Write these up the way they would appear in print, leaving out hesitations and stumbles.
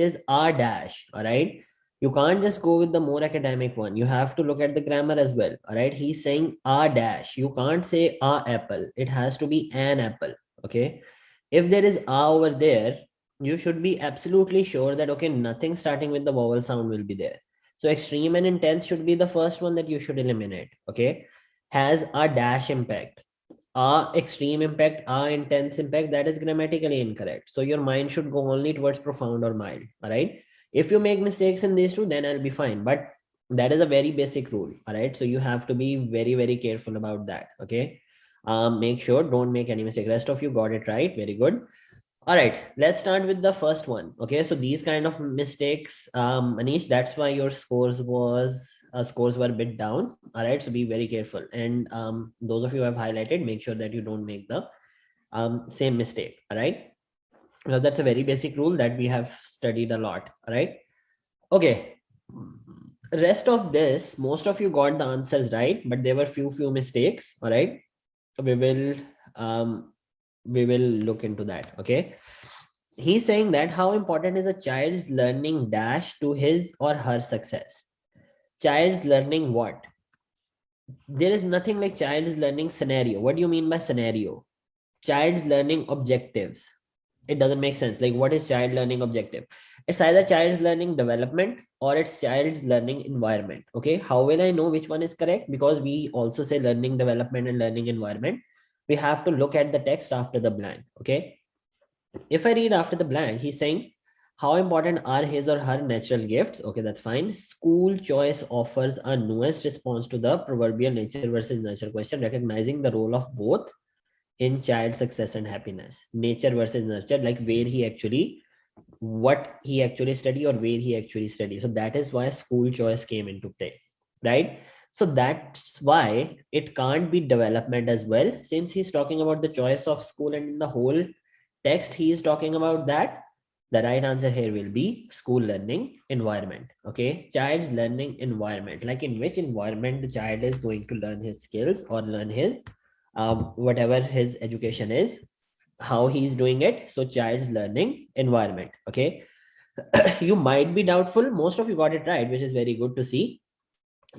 says a dash, all right? You can't just go with the more academic one. You have to look at the grammar as well, all right? He's saying a dash. You can't say a apple. It has to be an apple, okay? If there is a over there, you should be absolutely sure that, okay, nothing starting with the vowel sound will be there. So extreme and intense should be the first one that you should eliminate, okay? Has a dash impact. Extreme impact, intense impact, that is grammatically incorrect. So your mind should go only towards profound or mild, all right? If you make mistakes in these two, then I'll be fine. But that is a very basic rule, all right? So you have to be very, very careful about that, okay? Make sure don't make any mistake. Rest of you got it right. Very good. All right, let's start with the first one. Okay, so these kind of mistakes, Manish, that's why your scores were a bit down. All right, so be very careful. And those of you who have highlighted, make sure that you don't make the same mistake. All right, well, that's a very basic rule that we have studied a lot. All right, okay. Rest of this, most of you got the answers right, but there were few mistakes. All right, we will look into that. Okay, he's saying that how important is a child's learning dash to his or her success? Child's learning what? There is nothing like child's learning scenario. What do you mean by scenario? Child's learning objectives. It doesn't make sense. Like, what is child learning objective? It's either child's learning development or it's child's learning environment. Okay, how will I know which one is correct? Because we also say learning development and learning environment. We have to look at the text after the blank. Okay, if I read after the blank, he's saying how important are his or her natural gifts? Okay, that's fine. School choice offers a nuanced response to the proverbial nature versus nurture question, recognizing the role of both in child success and happiness. Nature versus nurture, like what he actually study or where he actually study. So that is why school choice came into play, right? So that's why it can't be development as well, since he's talking about the choice of school, and in the whole text he is talking about that. The right answer here will be school learning environment. Okay, child's learning environment, like in which environment the child is going to learn his skills or learn his whatever his education is, how he's doing it. So child's learning environment. Okay, you might be doubtful. Most of you got it right, which is very good to see.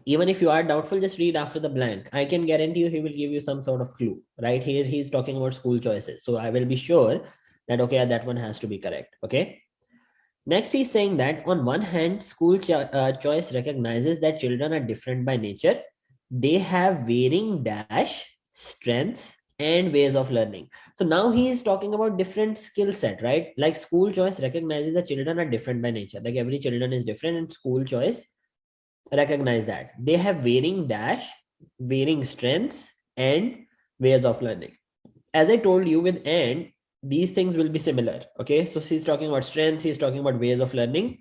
Even if you are doubtful, just read after the blank. I can guarantee you he will give you some sort of clue. Right here he's talking about school choices, so I will be sure that, okay, that one has to be correct. Okay, next he's saying that on one hand, school choice recognizes that children are different by nature. They have varying dash strengths and ways of learning. So now he is talking about different skill set, right? Like school choice recognizes that children are different by nature. Like every children is different, and school choice recognize that they have varying dash, varying strengths and ways of learning. As I told you, with and, these things will be similar. Okay, so he's talking about strengths, he's talking about ways of learning.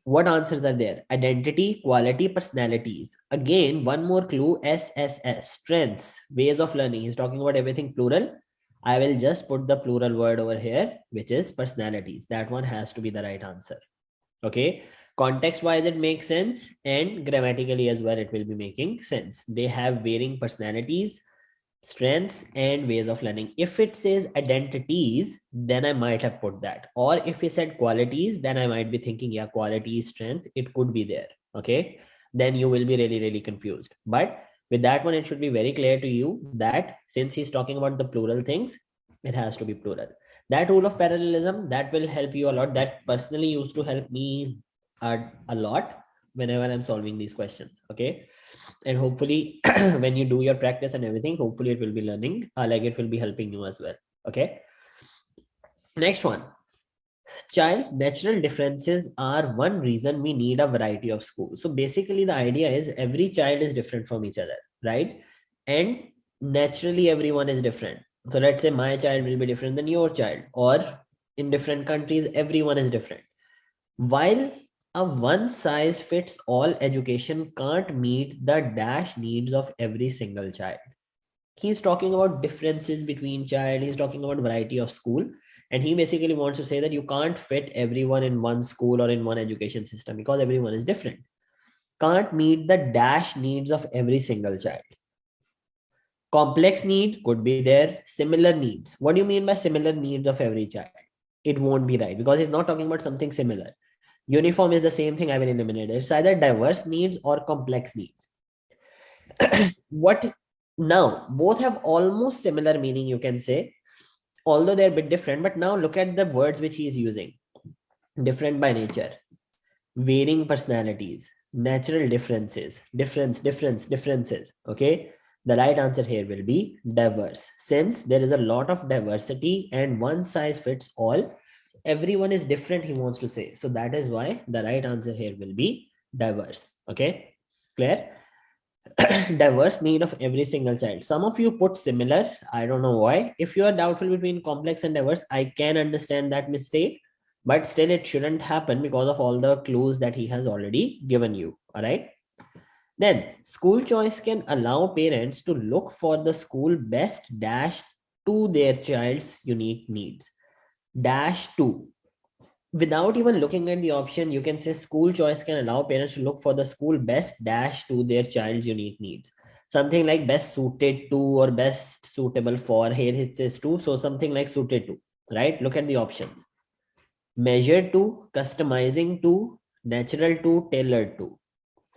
What answers are there? Identity, quality, personalities. Again, one more clue, SSS, strengths, ways of learning. He's talking about everything plural. I will just put the plural word over here, which is personalities. That one has to be the right answer. Okay, context wise it makes sense, and grammatically as well it will be making sense. They have varying personalities, strengths and ways of learning. If it says identities, then I might have put that. Or if he said qualities, then I might be thinking, yeah, quality, strength, it could be there. Okay, then you will be really confused. But with that one, it should be very clear to you that since he's talking about the plural things, it has to be plural. That rule of parallelism, that will help you a lot. That personally used to help me a lot whenever I'm solving these questions. Okay, and hopefully when you do your practice and everything, hopefully it will be learning, like it will be helping you as well. Okay, next one. Child's natural differences are one reason we need a variety of schools. So basically the idea is every child is different from each other, right? And naturally everyone is different. So let's say my child will be different than your child, or in different countries everyone is different. While a one size fits all education can't meet the dash needs of every single child. He's talking about differences between child, he's talking about variety of school, and he basically wants to say that you can't fit everyone in one school or in one education system because everyone is different. Can't meet the dash needs of every single child. Complex need could be there, similar needs. What do you mean by similar needs of every child? it won't be right because he's not talking about something similar. Uniform is the same thing, I will eliminate it. It's either diverse needs or complex needs. What now? Both have almost similar meaning, you can say, although they're a bit different. But now look at the words which he is using. Different by nature, varying personalities, natural differences, differences. Okay. The right answer here will be diverse. Since there is a lot of diversity and one size fits all, everyone is different, he wants to say. So that is why the right answer here will be diverse. Okay, clear? Diverse need of every single child. Some of you put similar, I don't know why. If you are doubtful between complex and diverse, I can understand that mistake, but still it shouldn't happen because of all the clues that he has already given you. All right. Then school choice can allow parents to look for the school best dash to their child's unique needs. Dash to. Without even looking at the option, you can say school choice can allow parents to look for the school best dash to their child's unique needs. Something like best suited to or best suitable for. Here it says to, so something like suited to, right? Look at the options. Measure to, customizing to, natural to, tailored to.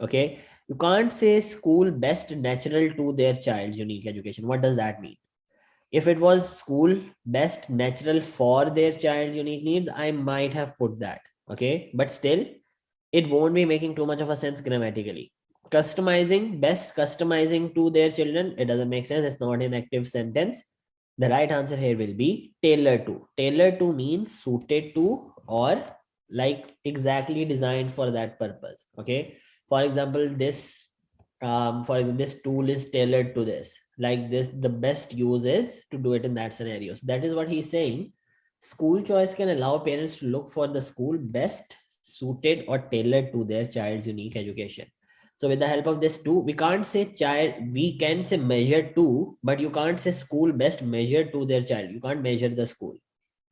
Okay, you can't say school best natural to their child's unique education. What does that mean? If it was school best natural for their child's unique needs, I might have put that. Okay, but still it won't be making too much of a sense grammatically. Customizing, best customizing to their children, it doesn't make sense. It's not an active sentence. The right answer here will be tailored to. Tailored to means suited to or like exactly designed for that purpose. Okay, for example, this this tool is tailored to this, like this, the best use is to do it in that scenario. So that is what he's saying. School choice can allow parents to look for the school best suited or tailored to their child's unique education. So with the help of this too, we can't say child, we can say measure to, but you can't say school best measured to their child. You can't measure the school.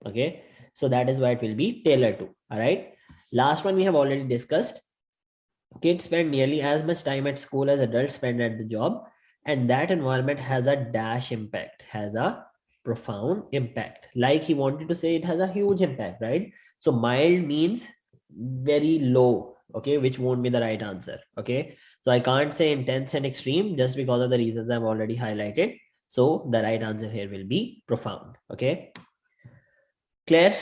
Okay, so that is why it will be tailored to. All right, last one we have already discussed. Kids spend nearly as much time at school as adults spend at the job, and that environment has a dash impact, has a profound impact. Like he wanted to say it has a huge impact, right? So mild means very low, okay, which won't be the right answer. Okay, so I can't say intense and extreme just because of the reasons I've already highlighted. So the right answer here will be profound. Okay, clear?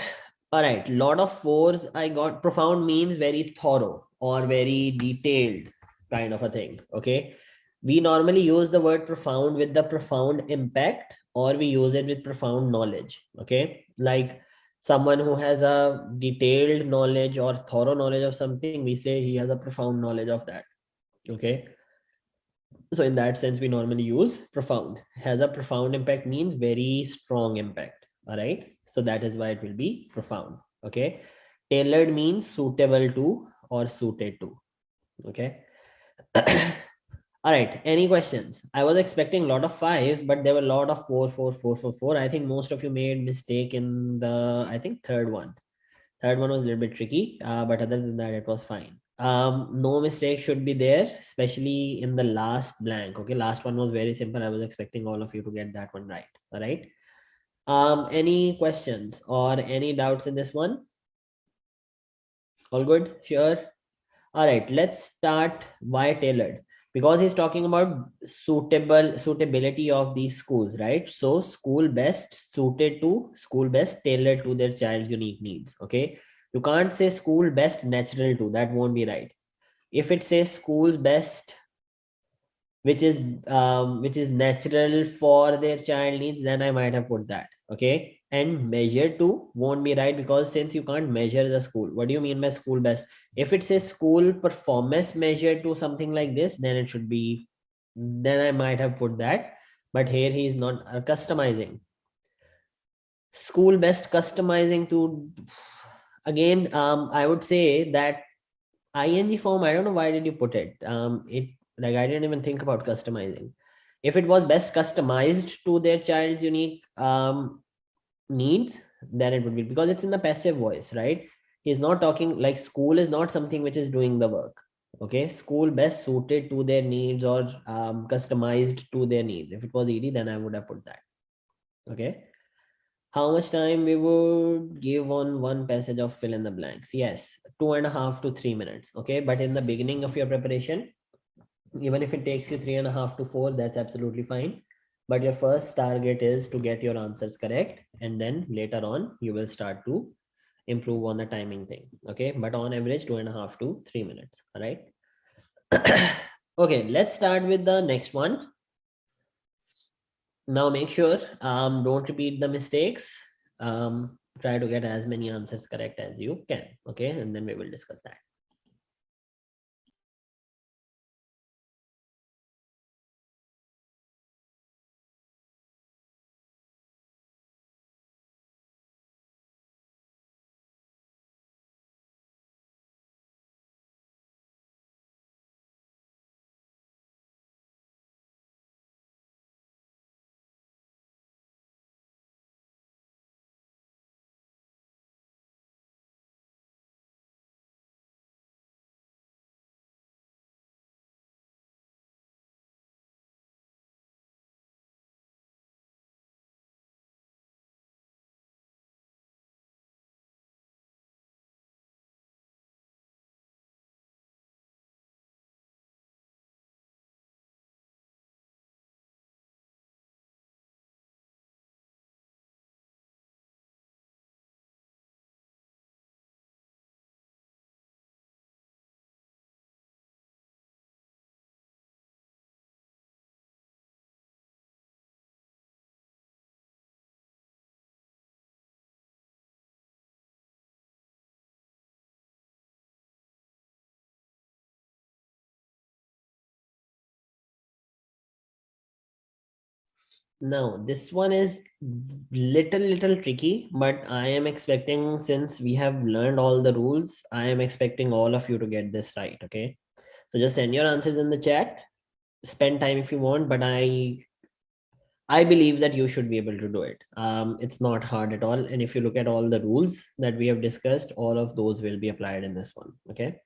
All right, lot of fours I got. Profound means very thorough or very detailed kind of a thing. Okay, we normally use the word profound with the profound impact, or we use it with profound knowledge. Okay, like someone who has a detailed knowledge or thorough knowledge of something, we say he has a profound knowledge of that. Okay, so in that sense we normally use profound. Has a profound impact means very strong impact. All right, so that is why it will be profound. Okay, tailored means suitable to or suited to. Okay. All right, any questions? I was expecting a lot of fives, but there were a lot of 4 4 4 4 4. I think most of you made mistake in the, I think third one was a little bit tricky, but other than that it was fine. No mistake should be there, especially in the last blank. Okay, last one was very simple. I was expecting all of you to get that one right. All right, any questions or any doubts in this one? All good? Sure. All right, let's start. Why tailored? Because he's talking about suitability of these schools, right? So school best suited to, school best tailored to their child's unique needs. Okay, you can't say school best natural to, that won't be right. If it says school's best which is natural for their child needs, then I might have put that. Okay, and measure to won't be right because since you can't measure the school. What do you mean by school best? If it says school performance measure to something like this, then it should be, then I might have put that. But here he is not customizing. School best customizing to, again, I would say that ing form, I don't know why did you put it. It, like, I didn't even think about customizing. If it was best customized to their child's unique needs, then it would be, because it's in the passive voice, right? He's not talking, like school is not something which is doing the work. Okay, school best suited to their needs or customized to their needs. If it was ed, then I would have put that. Okay, how much time we would give on one passage of fill in the blanks? Yes, 2.5 to 3 minutes. Okay, but in the beginning of your preparation, even if it takes you 3.5 to 4, that's absolutely fine. But your first target is to get your answers correct, and then later on you will start to improve on the timing thing. Okay, but on average 2.5 to 3 minutes. All right. Okay, let's start with the next one. Now make sure don't repeat the mistakes. Try to get as many answers correct as you can. Okay, and then we will discuss that. Now, this one is little tricky, but I am expecting, since we have learned all the rules, I am expecting all of you to get this right. Okay, so just send your answers in the chat. Spend time if you want, but I believe that you should be able to do it. It's not hard at all, and if you look at all the rules that we have discussed, all of those will be applied in this one. Okay.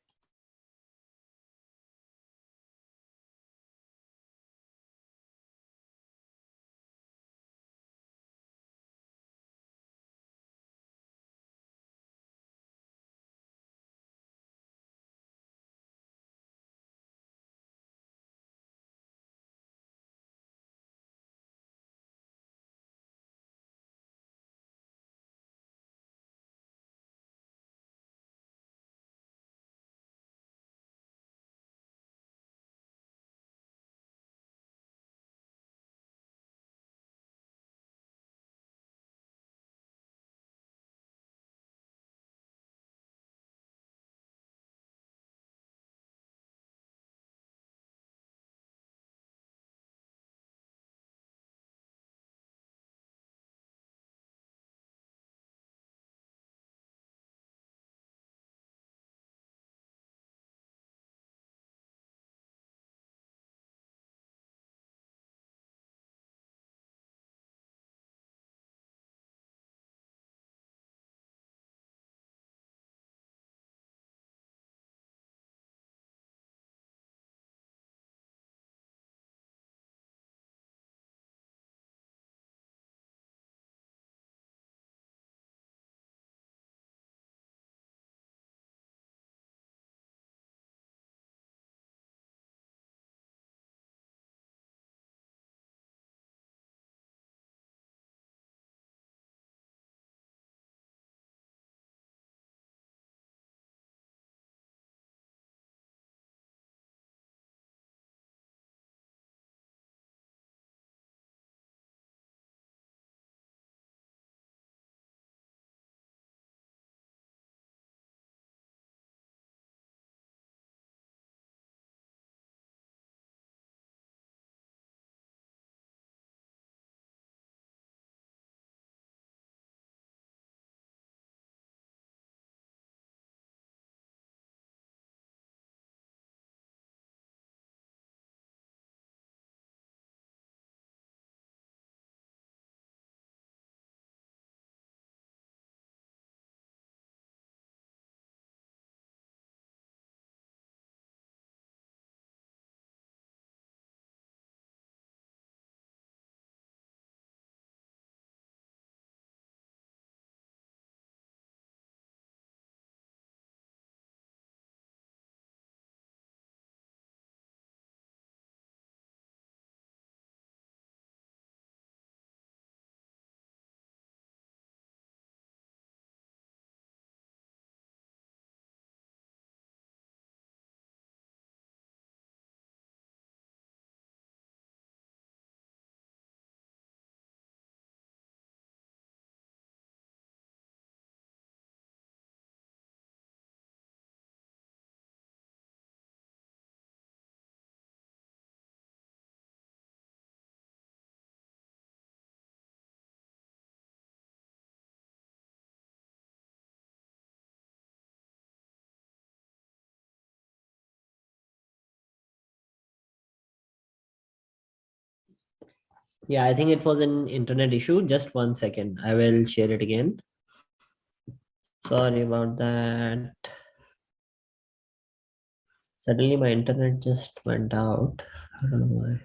Yeah, I think it was an internet issue. Just 1 second. I will share it again. Sorry about that. Suddenly my internet just went out. I don't know why.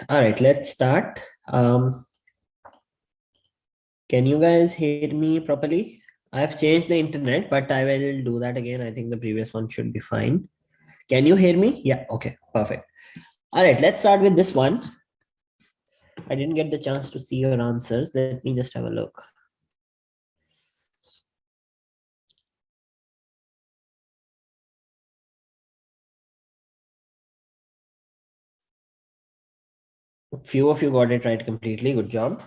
All right, let's start. Can you guys hear me properly? I've changed the internet, but I will do that again. I think the previous one should be fine. Can you hear me? Yeah, okay, perfect. All right, let's start with this one. I didn't get the chance to see your answers. Let me just have a look. Few of you got it right completely. Good job.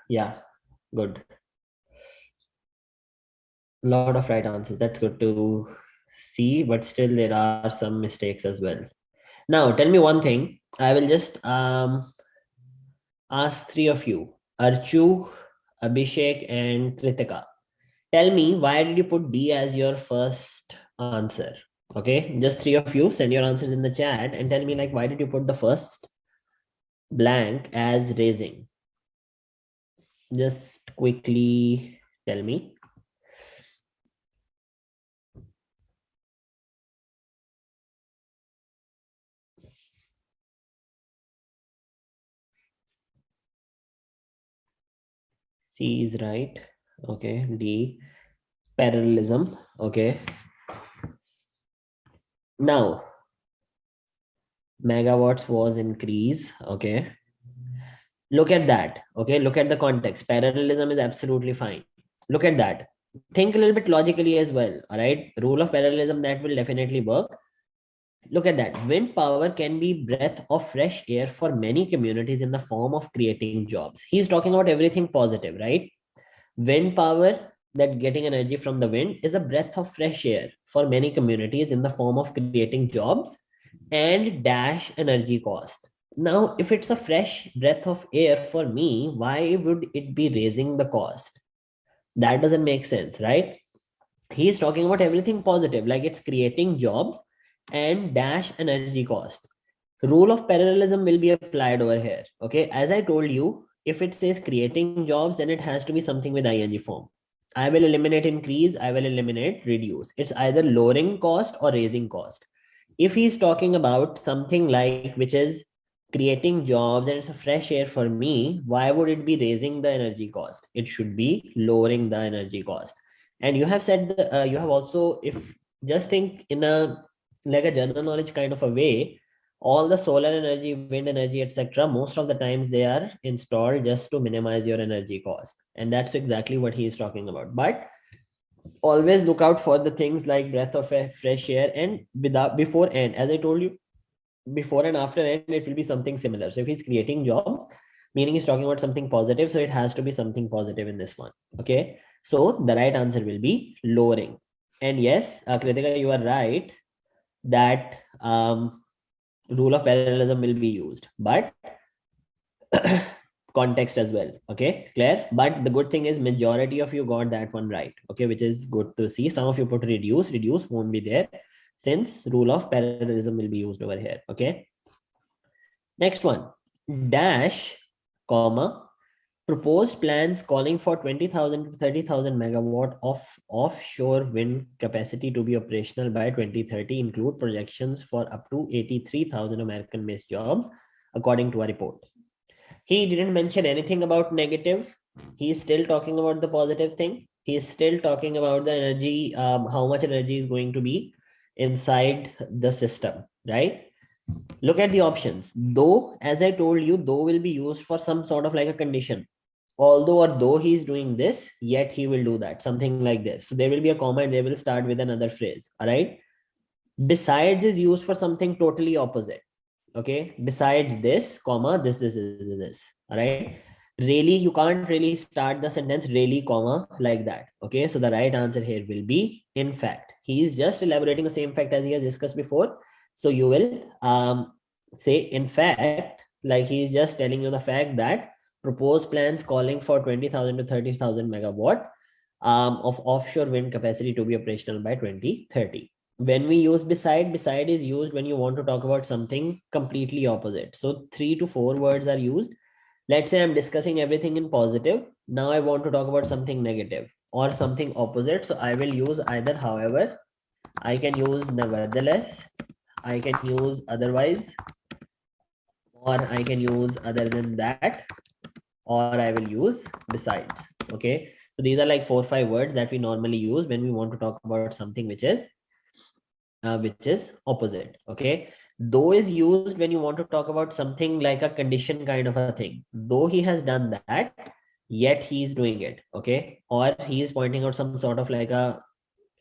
Yeah, good. A lot of right answers. That's good to see, but still there are some mistakes as well. Now, tell me one thing. I will just ask three of you, Archu, Abhishek, and Kritika. Tell me, why did you put D as your first answer? Okay, just three of you send your answers in the chat and tell me, like, why did you put the first blank as raising? Just quickly tell me. C is right. Okay, D, parallelism. Okay. Now, megawatts was increase. Okay. Look at that. Okay, look at the context. Parallelism is absolutely fine. Look at that. Think a little bit logically as well. All right, rule of parallelism, that will definitely work. Look at that. Wind power can be breath of fresh air for many communities in the form of creating jobs. He's talking about everything positive, right? Wind power, that getting energy from the wind, is a breath of fresh air for many communities in the form of creating jobs and dash energy cost. Now, if it's a fresh breath of air for me, why would it be raising the cost? That doesn't make sense, right? He's talking about everything positive, like it's creating jobs and dash energy cost. Rule of parallelism will be applied over here. Okay, as I told you, if it says creating jobs, then it has to be something with ing form. I will eliminate increase, I will eliminate reduce. It's either lowering cost or raising cost. If he's talking about something like which is creating jobs and it's a fresh air for me, why would it be raising the energy cost? It should be lowering the energy cost. And you have said you have also, if just think in a like a general knowledge kind of a way, all the solar energy, wind energy, etc., most of the times they are installed just to minimize your energy cost, and that's exactly what he is talking about. But always look out for the things like breath of fresh air and without before and, as I told you, before and after and it will be something similar. So if he's creating jobs, meaning he's talking about something positive, so it has to be something positive in this one. Okay, so the right answer will be lowering. And yes, Kritika, you are right that rule of parallelism will be used, but context as well. Okay, clear? But the good thing is majority of you got that one right. Okay, which is good to see. Some of you put reduce won't be there since rule of parallelism will be used over here. Okay, next one, dash comma proposed plans calling for 20,000 to 30,000 megawatt of offshore wind capacity to be operational by 2030 include projections for up to 83,000 American based jobs according to a report. He didn't mention anything about negative. He's still talking about the positive thing. He's still talking about the energy, how much energy is going to be inside the system, right? Look at the options. Though, as I told you, though will be used for some sort of like a condition. Although or though he's doing this, yet he will do that, something like this. So there will be a comma and they will start with another phrase. All right. Besides is used for something totally opposite. Okay, besides this comma, this. All right, really, you can't really start the sentence really comma like that. Okay, so the right answer here will be in fact. He is just elaborating the same fact as he has discussed before. So you will say in fact, like he is just telling you the fact that proposed plans calling for 20,000 to 30,000 megawatt of offshore wind capacity to be operational by 2030. When we use beside is used when you want to talk about something completely opposite. So 3 to 4 words are used. Let's say I'm discussing everything in positive. Now I want to talk about something negative or something opposite. So I will use either however, I can use nevertheless, I can use otherwise, or I can use other than that, or I will use besides. Okay, so these are like 4 or 5 words that we normally use when we want to talk about something which is opposite. Okay, Though is used when you want to talk about something like a condition kind of a thing. Though he has done that, yet he is doing it. Okay. Or he is pointing out some sort of like a,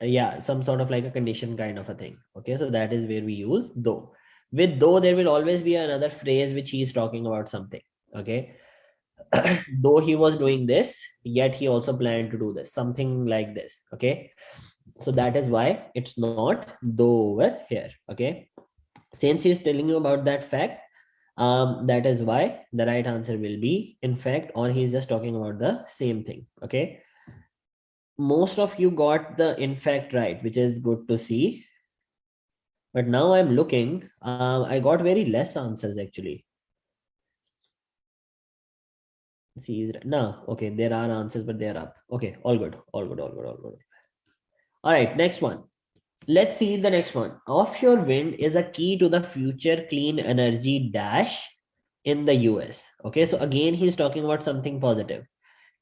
yeah, some sort of like a condition kind of a thing. Okay. So that is where we use though. With though, there will always be another phrase which he is talking about something. Okay. Though he was doing this, yet he also planned to do this, something like this. Okay. So that is why it's not though over here. Okay. Since he's telling you about that fact, that is why the right answer will be in fact, or he's just talking about the same thing. Okay. Most of you got the in fact right, which is good to see. But now I'm looking, I got very less answers actually. See, no, okay, there are answers, but they are up. Okay, all good, all good, all good, all good. All right, next one. Let's see the next one. Offshore wind is a key to the future clean energy dash in the US. Okay, so again, he's talking about something positive.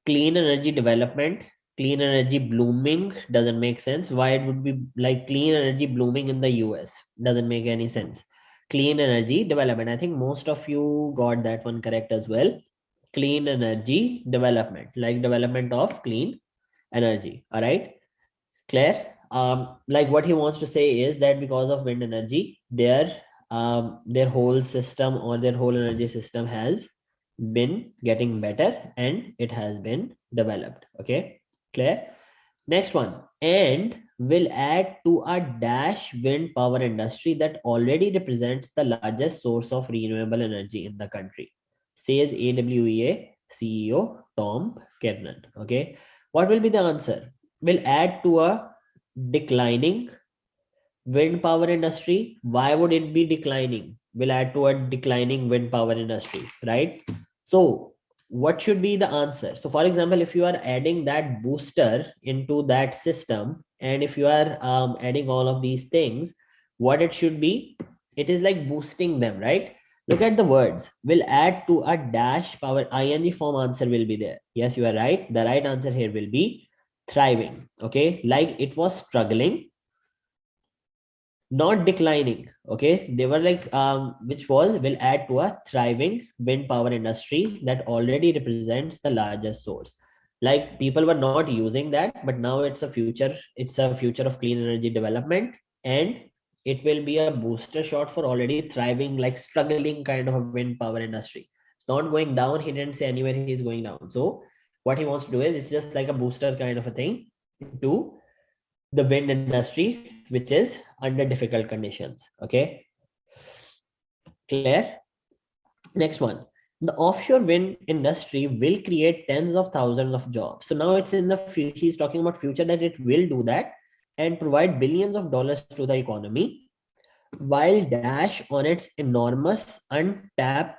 Clean energy development, clean energy blooming doesn't make sense. Why it would be like clean energy blooming in the US? Doesn't make any sense. Clean energy development. I think most of you got that one correct as well. Clean energy development, like development of clean energy. All right, clear? Like what he wants to say is that because of wind energy, their whole system or their whole energy system has been getting better and it has been developed. Okay, clear? Next one, and will add to a dash wind power industry that already represents the largest source of renewable energy in the country, says AWEA CEO Tom Kernan. Okay, what will be the answer? Will add to a declining wind power industry. Why would it be declining? Will add to a declining wind power industry, right? So what should be the answer? So for example, if you are adding that booster into that system, and if you are adding all of these things, what it should be, it is like boosting them, right? Look at the words. Will add to a dash power, ing form answer will be there. Yes, you are right. The right answer here will be thriving. Okay, like it was struggling, not declining. Okay, they were like which was will add to a thriving wind power industry that already represents the largest source. Like people were not using that, but now it's a future of clean energy development, and it will be a booster shot for already thriving, like struggling kind of a wind power industry. It's not going down. He didn't say anywhere he's going down. So what he wants to do is it's just like a booster kind of a thing to the wind industry, which is under difficult conditions. Okay, clear? Next one. The offshore wind industry will create tens of thousands of jobs. So now it's in the future. He's talking about future, that it will do that and provide billions of dollars to the economy, while dash on its enormous untapped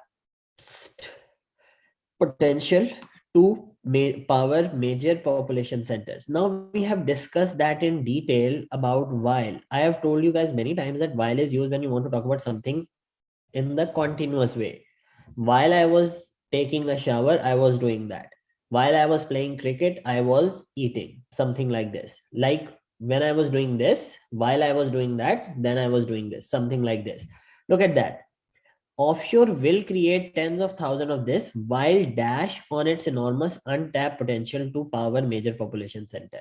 potential to power major population centers. Now we have discussed that in detail about while. I have told you guys many times that while is used when you want to talk about something in the continuous way. While I was taking a shower, I was doing that. While I was playing cricket, I was eating, something like this. Like when I was doing this, while I was doing that, then I was doing this, something like this. Look at that. Offshore will create tens of thousands of this, while dash on its enormous untapped potential to power major population center.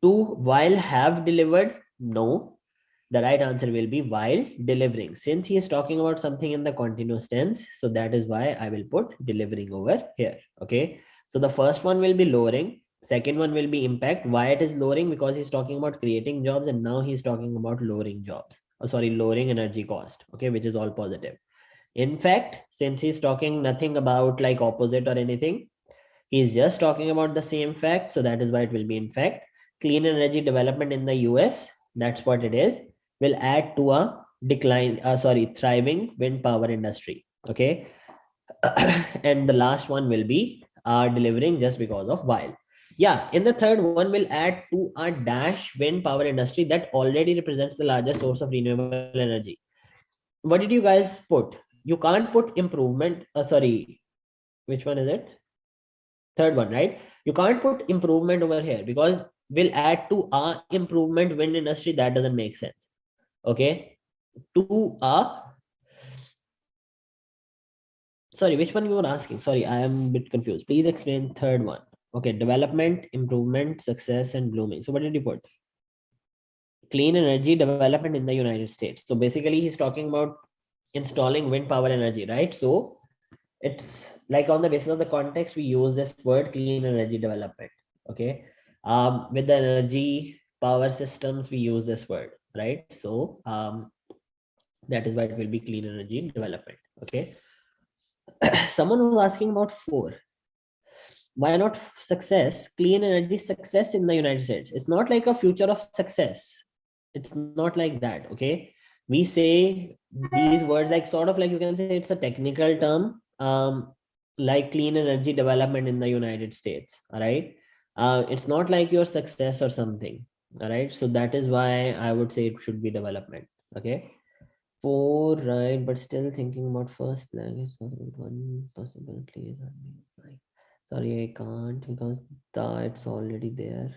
To while have delivered? No. The right answer will be while delivering. Since he is talking about something in the continuous tense, so that is why I will put delivering over here. Okay. So the first one will be lowering. Second one will be impact. Why it is lowering? Because he's talking about creating jobs, and now he's talking about lowering jobs. Oh, sorry, lowering energy cost. Okay, which is all positive. In fact, since he's talking nothing about like opposite or anything, he's just talking about the same fact. So that is why it will be in fact. Clean energy development in the US, that's what it is, will add to a thriving wind power industry. Okay. And the last one will be delivering just because of while. Yeah, in the third one will add to a dash wind power industry that already represents the largest source of renewable energy. What did you guys put? You can't put improvement. Which one is it? Third one, right? You can't put improvement over here because will add to a improvement wind industry. That doesn't make sense. Okay. To a Sorry, which one you were asking? Sorry, I am a bit confused. Please explain third one. Okay, development, improvement, success, and blooming. So what did you put? Clean energy development in the United States. So basically he's talking about installing wind power energy, right? So it's like on the basis of the context, we use this word clean energy development. Okay. With the energy power systems, we use this word, right? So that is why it will be clean energy development. Okay. Someone was asking about 4. Why not success? Clean energy success in the United States. It's not like a future of success. It's not like that. Okay. We say these words like sort of like you can say it's a technical term, like clean energy development in the United States. All right. It's not like your success or something. All right. So that is why I would say it should be development. Okay. 4, right? But still thinking about first blank is possible. One possible, please. Sorry, I can't because it's already there.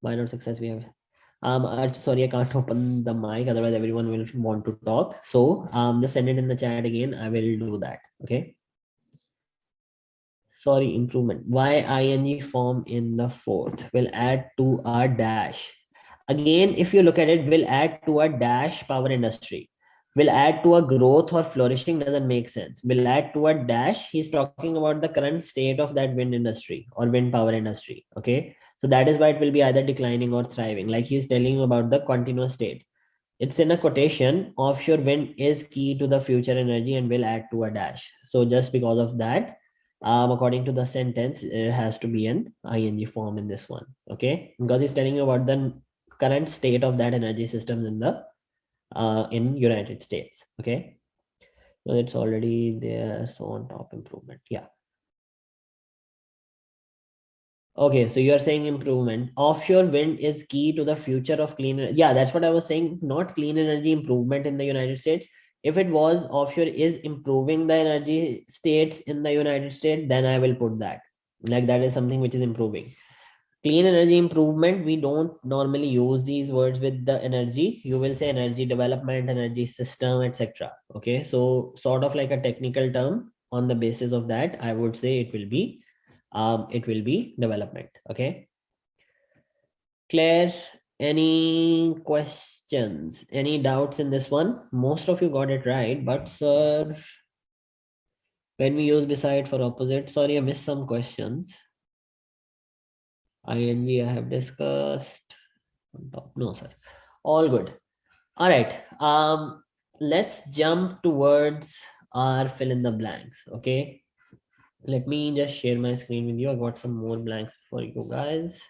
Why not success? We have sorry, I can't open the mic, otherwise everyone will want to talk. So just send it in the chat again. I will do that. Okay. Sorry, improvement. Why ing form in the 4th? Will add to a dash. Again, if you look at it, will add to a dash power industry. Will add to a growth or flourishing doesn't make sense. Will add to a dash. He's talking about the current state of that wind industry or wind power industry. Okay. So that is why it will be either declining or thriving. Like he's telling you about the continuous state. It's in a quotation, offshore wind is key to the future energy and will add to a dash. So just because of that, according to the sentence, it has to be an ing form in this one. Okay. Because he's telling you about the current state of that energy system in the in United States. Okay. So it's already there. So on top improvement. Yeah. Okay, so you're saying improvement. Offshore wind is key to the future of clean energy. Yeah, that's what I was saying. Not clean energy improvement in the United States. If it was offshore is improving the energy states in the United States, then I will put that. Like that is something which is improving. Clean energy improvement, we don't normally use these words with the energy. You will say energy development, energy system, etc. Okay, so sort of like a technical term. On the basis of that, I would say it will be development. Okay, Claire, any questions, any doubts in this one? Most of you got it right, but sir, when we use beside for opposite, sorry, I missed some questions. ing I have discussed on top. No, sir, all good. All right, let's jump towards our fill in the blanks. Okay, let me just share my screen with you. I got some more blanks for you guys.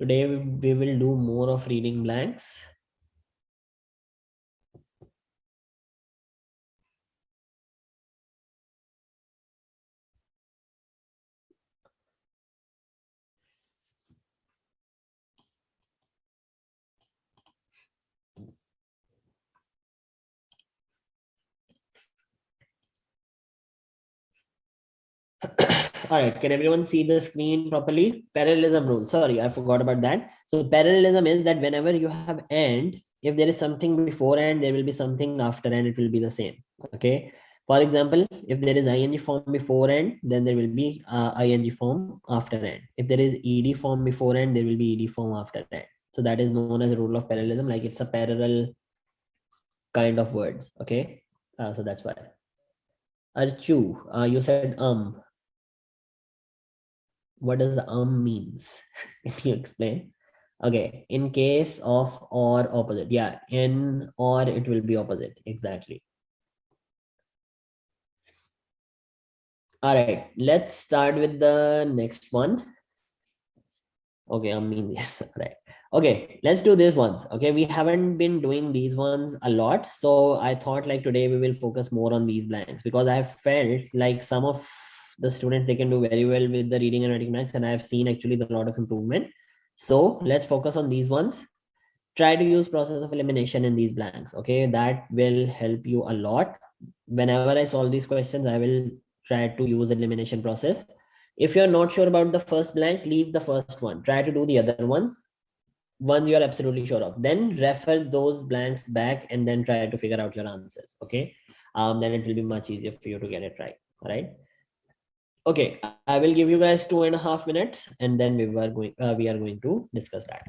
Today we will do more of reading blanks. All right, can everyone see the screen properly? Parallelism rule. Sorry, I forgot about that. So parallelism is that whenever you have and, if there is something before and, there will be something after and, it will be the same. Okay. For example, if there is ing form before and, then there will be ing form after and. If there is ed form before and, there will be ed form after and. So that is known as the rule of parallelism. Like it's a parallel kind of words. Okay. So that's why. Archu, you said what does means? Can you explain? Okay, in case of or opposite. Yeah, in or it will be opposite. Exactly. All right, let's start with the next one. Okay, mean yes. Right. Okay, let's do these ones. Okay, we haven't been doing these ones a lot. So I thought like today we will focus more on these blanks because I felt like some of the students, they can do very well with the reading and writing blanks, and I've seen actually a lot of improvement. So let's focus on these ones. Try to use process of elimination in these blanks. Okay, that will help you a lot. Whenever I solve these questions, I will try to use elimination process. If you're not sure about the first blank, leave the first one. Try to do the other ones you're absolutely sure of. Then refer those blanks back and then try to figure out your answers. Okay. Then it will be much easier for you to get it right. All right. Okay. I will give you guys 2.5 minutes and then we are going to discuss that.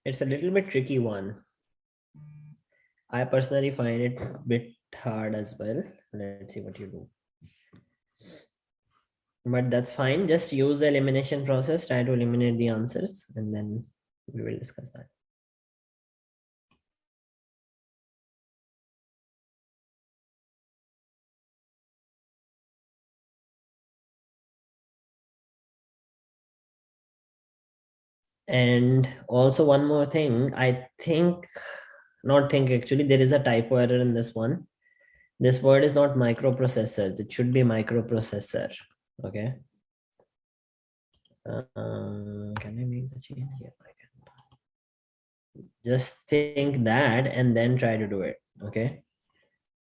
It's a little bit tricky one. I personally find it a bit hard as well. Let's see what you do. But that's fine. Just use the elimination process. Try to eliminate the answers and then we will discuss that. And also one more thing, actually, there is a typo error in this one. This word is not microprocessors. It should be microprocessor. Okay. Can I make the change? Yeah, I can. Just think that and then try to do it. Okay.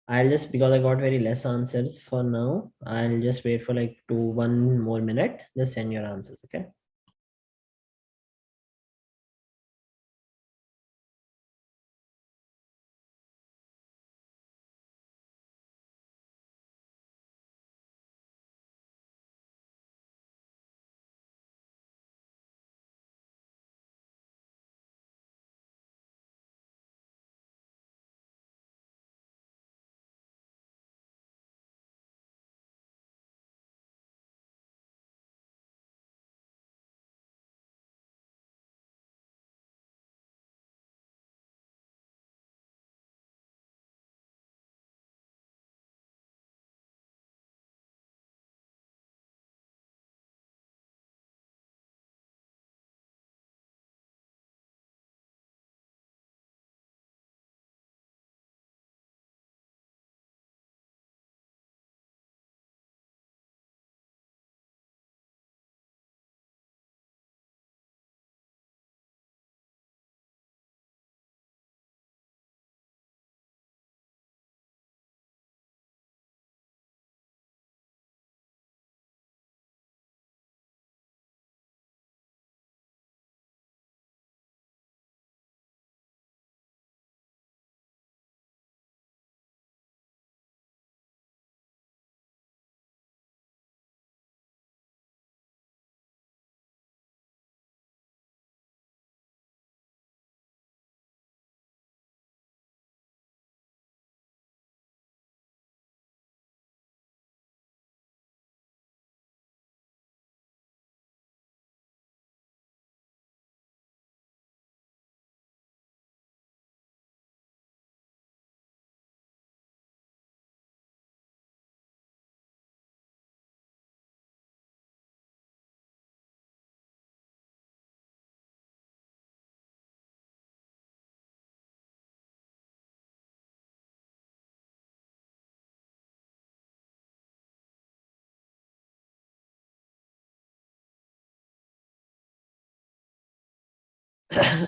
I'll just, because I got very less answers for now, I'll just wait for like 1 more minute. Just send your answers. Okay.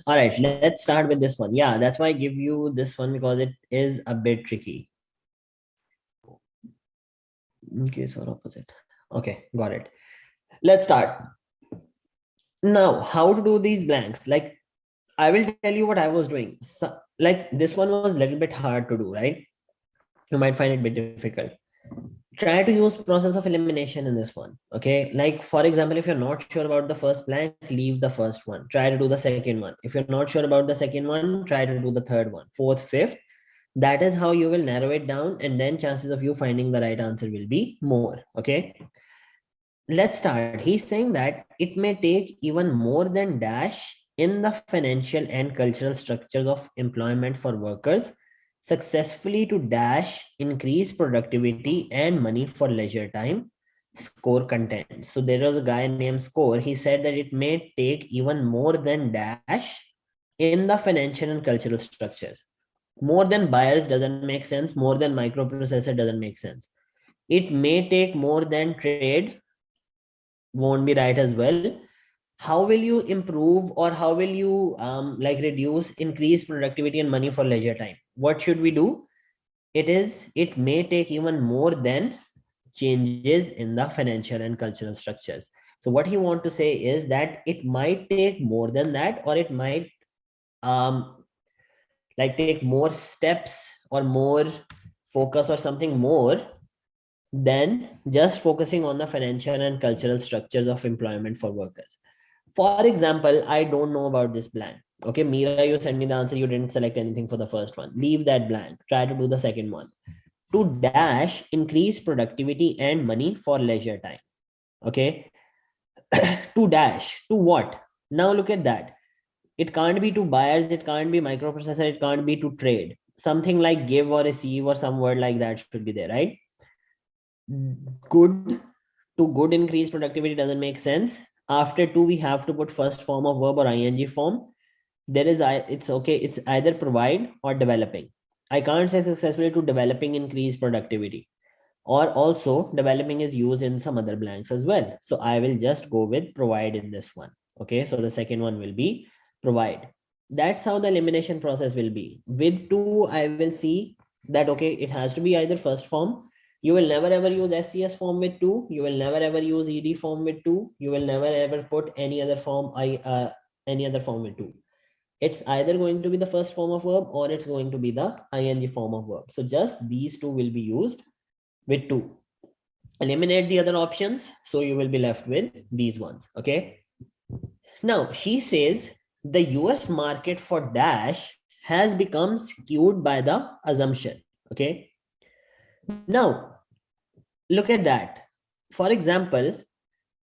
All right, let's start with this one. Yeah, that's why I give you this one because it is a bit tricky. In case or opposite. Okay, got it. Let's start. Now, how to do these blanks? Like, I will tell you what I was doing. So, like, this one was a little bit hard to do, right? You might find it a bit difficult. Try to use process of elimination in this one. Okay, like for example, if you're not sure about the first blank, leave the first one, try to do the second one. If you're not sure about the second one, try to do the third one, fourth, fifth. That is how you will narrow it down, and then chances of you finding the right answer will be more. Okay, let's start. He's saying that it may take even more than dash in the financial and cultural structures of employment for workers successfully to dash increase productivity and money for leisure time score content. So there was a guy named Score. He said that it may take even more than dash in the financial and cultural structures. More than buyers doesn't make sense. More than microprocessor doesn't make sense. It may take more than trade won't be right as well. How will you improve, or how will you like reduce, increase productivity and money for leisure time? What should we do? It may take even more than changes in the financial and cultural structures. So what he want to say is that it might take more than that, or it might like take more steps or more focus or something more than just focusing on the financial and cultural structures of employment for workers. For example, I don't know about this blank. Okay, Mira, you sent me the answer. You didn't select anything for the first one. Leave that blank. Try to do the second one. To dash increase productivity and money for leisure time. Okay. To dash to what? Now look at that. It can't be to buyers. It can't be microprocessor. It can't be to trade. Something like give or receive or some word like that should be there, right? Good to good increase productivity doesn't make sense. After to, we have to put first form of verb or ing form. There is, it's okay, it's either provide or developing. I can't say successfully to developing increase productivity, or also developing is used in some other blanks as well. So I will just go with provide in this one. Okay, so the second one will be provide. That's how the elimination process will be. With to, I will see that, okay, it has to be either first form. You will never ever use SCS form with to. You will never ever use ED form with to. You will never ever put any other form, any other form with to. It's either going to be the first form of verb or it's going to be the ing form of verb. So just these two will be used with to. Eliminate the other options, so you will be left with these ones. Okay. Now she says the US market for dash has become skewed by the assumption. Okay. Now look at that. For example,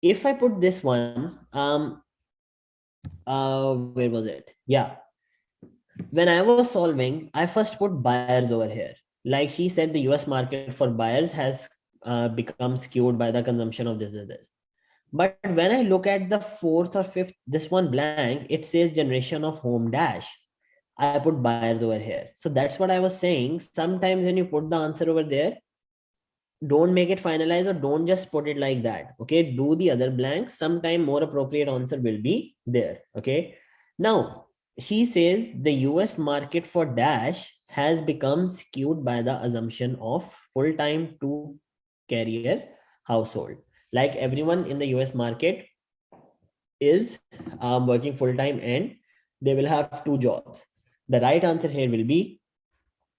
if I put this one, where was it? Yeah. When I was solving, I first put buyers over here. Like she said, the US market for buyers has become skewed by the consumption of this. But when I look at the fourth or fifth, this one blank, it says generation of home dash. I put buyers over here. So that's what I was saying. Sometimes when you put the answer over there, don't make it finalized or don't just put it like that. Okay, do the other blanks. Sometime more appropriate answer will be there. Okay, now she says the US market for dash has become skewed by the assumption of full-time to career household. Like everyone in the US market is working full-time and they will have two jobs. The right answer here will be,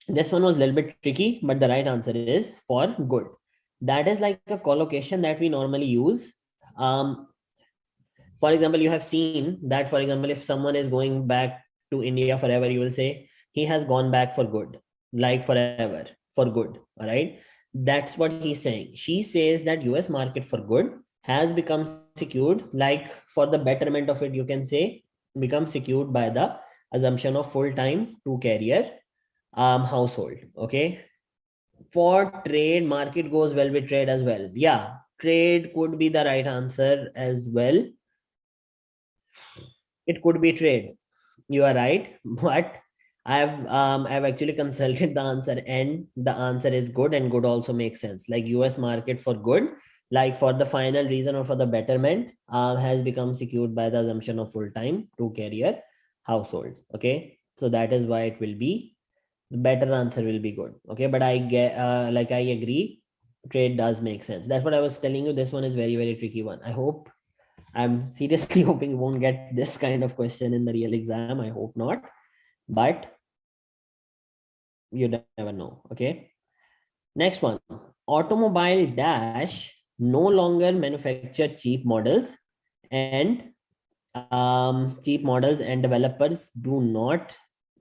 this one was a little bit tricky, but the right answer is for good. That is like a collocation that we normally use. For example, you have seen that, for example, if someone is going back to India forever, you will say he has gone back for good, like forever, for good. All right. That's what he's saying. She says that US market for good has become secured, like for the betterment of it, you can say, become secured by the assumption of full-time to career household. Okay. For trade, market goes well with trade as well. Yeah, trade could be the right answer as well. It could be trade. You are right, but I've actually consulted the answer and the answer is good, and good also makes sense. Like US market for good, like for the final reason or for the betterment, has become secured by the assumption of full-time to career households. Okay, so that is why it will be, the better answer will be good. Okay, but I get like I agree, trade does make sense. That's what I was telling you. This one is very, very tricky one. I'm seriously hoping you won't get this kind of question in the real exam. I hope not, but you never know. Okay, next one. Automobile dash no longer manufacture cheap models, and developers do not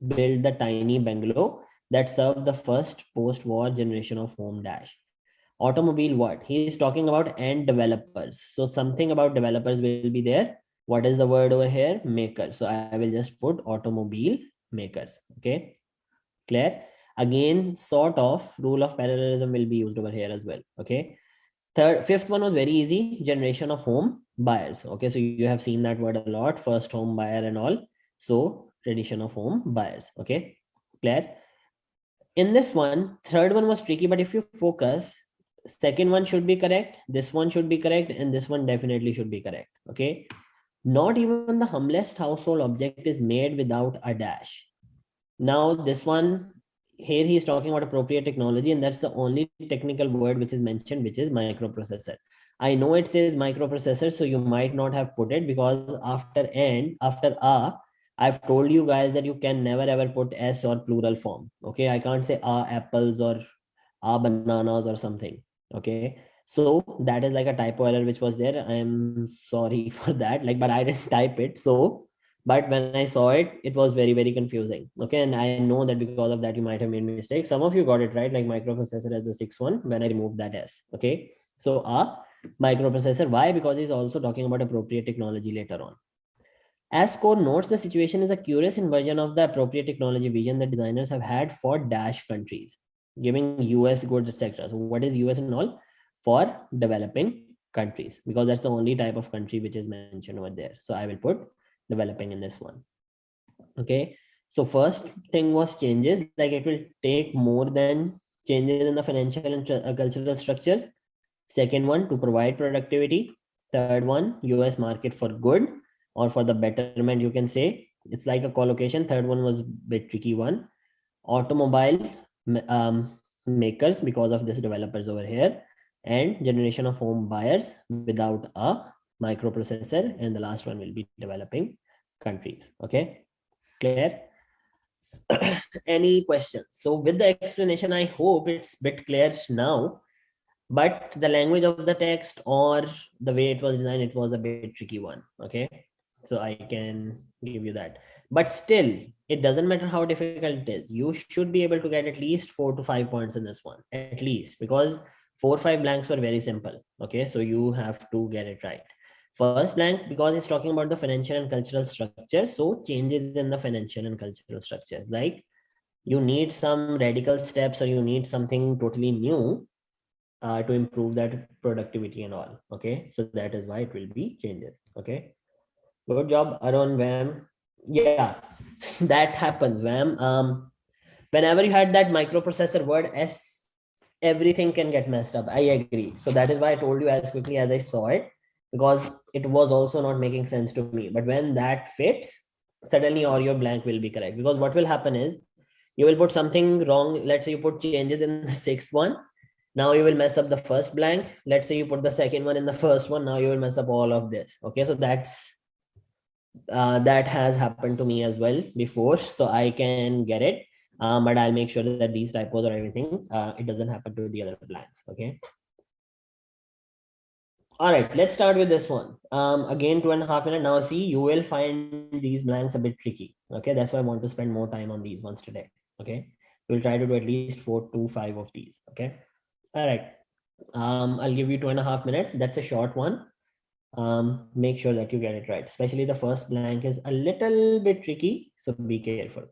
build the tiny bungalow that served the first post-war generation of home dash. Automobile what? He is talking about and developers. So something about developers will be there. What is the word over here? Maker. So I will just put automobile makers. Okay, clear? Again, sort of rule of parallelism will be used over here as well. Okay. Fifth one was very easy, generation of home buyers. Okay, so you have seen that word a lot, first home buyer and all. So tradition of home buyers. Okay, clear? In this one, third one was tricky, but if you focus, second one should be correct, this one should be correct, and this one definitely should be correct. Okay, not even the humblest household object is made without a dash. Now this one here, he is talking about appropriate technology, and that's the only technical word which is mentioned, which is microprocessor. I know it says microprocessor, so you might not have put it, because after I've told you guys that you can never ever put s or plural form. Okay, I can't say apples or bananas or something. Okay, so that is like a typo error which was there. I am sorry for that, like, but I didn't type it, so But when I saw it, it was very, very confusing. Okay. And I know that because of that, you might have made mistakes. Some of you got it right, like microprocessor as the sixth one when I removed that S. Okay. So microprocessor. Why? Because he's also talking about appropriate technology later on. As Core notes, the situation is a curious inversion of the appropriate technology vision that designers have had for dash countries, giving US goods, etc. So what is US and all? For developing countries, because that's the only type of country which is mentioned over there. So I will put developing in this one. Okay. So first thing was changes, like it will take more than changes in the financial and cultural structures. Second one, to provide productivity. Third one, US market for good or for the betterment, you can say. It's like a collocation. Third one was a bit tricky one. Automobile makers, because of this developers over here, and generation of home buyers without a microprocessor. And the last one will be developing countries. Okay, clear? Any questions? So with the explanation, I hope it's a bit clear now. But the language of the text or the way it was designed, it was a bit tricky one. Okay, so I can give you that. But still, it doesn't matter how difficult it is, you should be able to get at least 4 to 5 points in this one, at least, because 4 or 5 blanks were very simple. Okay, so you have to get it right. First blank, because it's talking about the financial and cultural structure, so changes in the financial and cultural structure, like you need some radical steps or you need something totally new to improve that productivity and all. Okay, so that is why it will be changes. Okay, good job, Arun. Vam. Yeah, that happens. Vam. Whenever you had that microprocessor word S, everything can get messed up. I agree. So that is why I told you as quickly as I saw it, because it was also not making sense to me. But when that fits, suddenly all your blank will be correct. Because what will happen is you will put something wrong. Let's say you put changes in the sixth one. Now you will mess up the first blank. Let's say you put the second one in the first one. Now you will mess up all of this. Okay, so that has happened to me as well before, so I can get it. But I'll make sure that these typos or anything, it doesn't happen to the other blanks. Okay. All right, let's start with this one. Again, 2.5 minutes. Now see, you will find these blanks a bit tricky. Okay, that's why I want to spend more time on these ones today. Okay, we'll try to do at least 4 to 5 of these. Okay. All right. I'll give you 2.5 minutes. That's a short one. Make sure that you get it right. Especially the first blank is a little bit tricky, so be careful.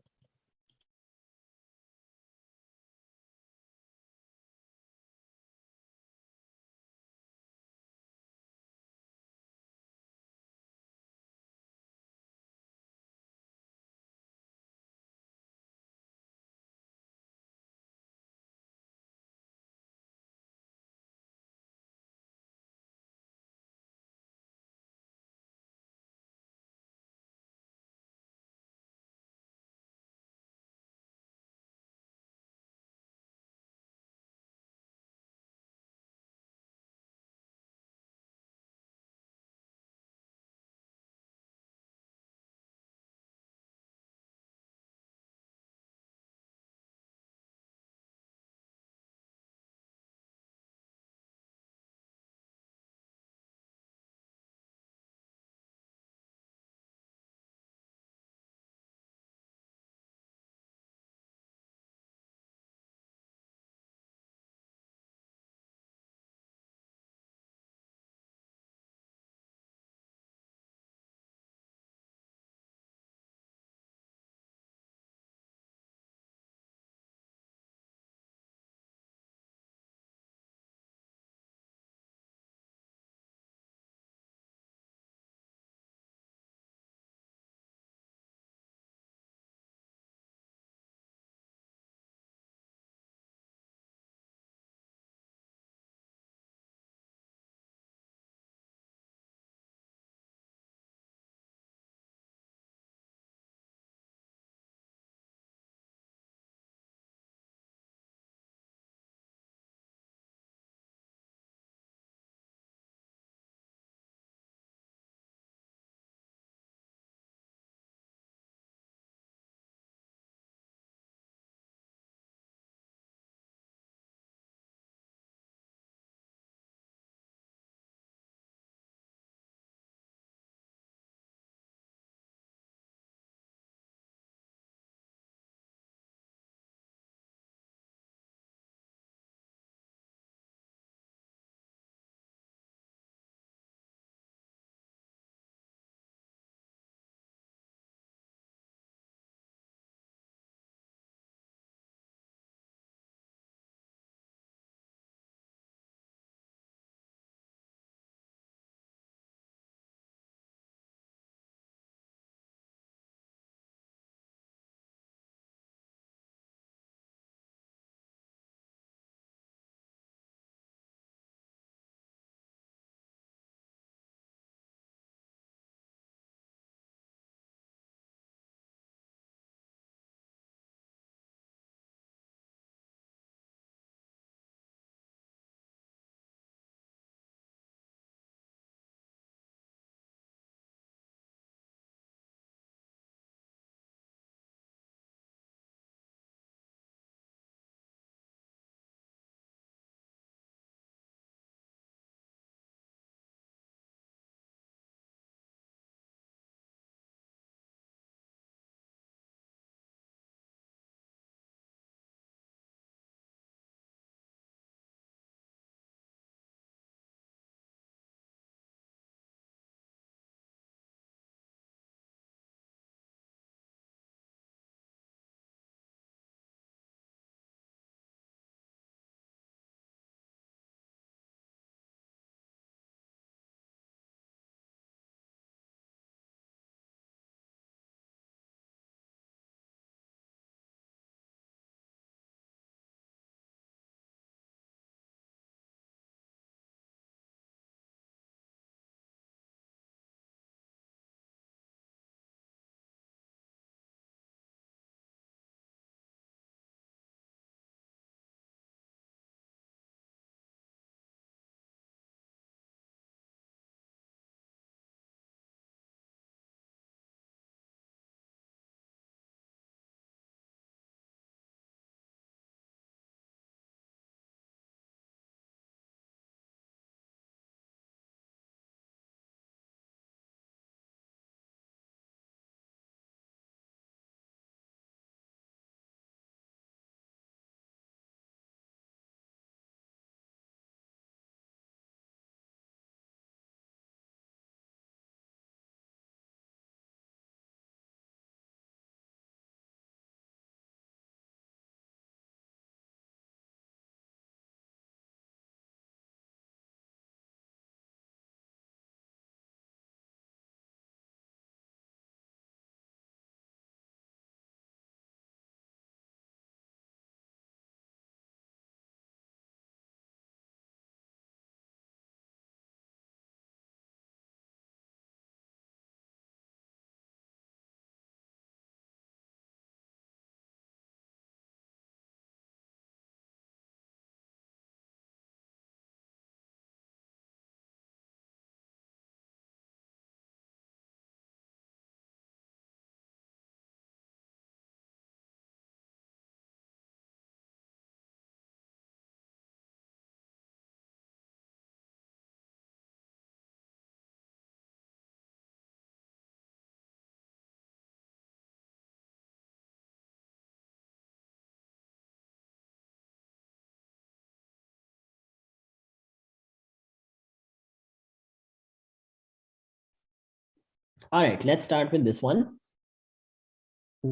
All right, let's start with this one.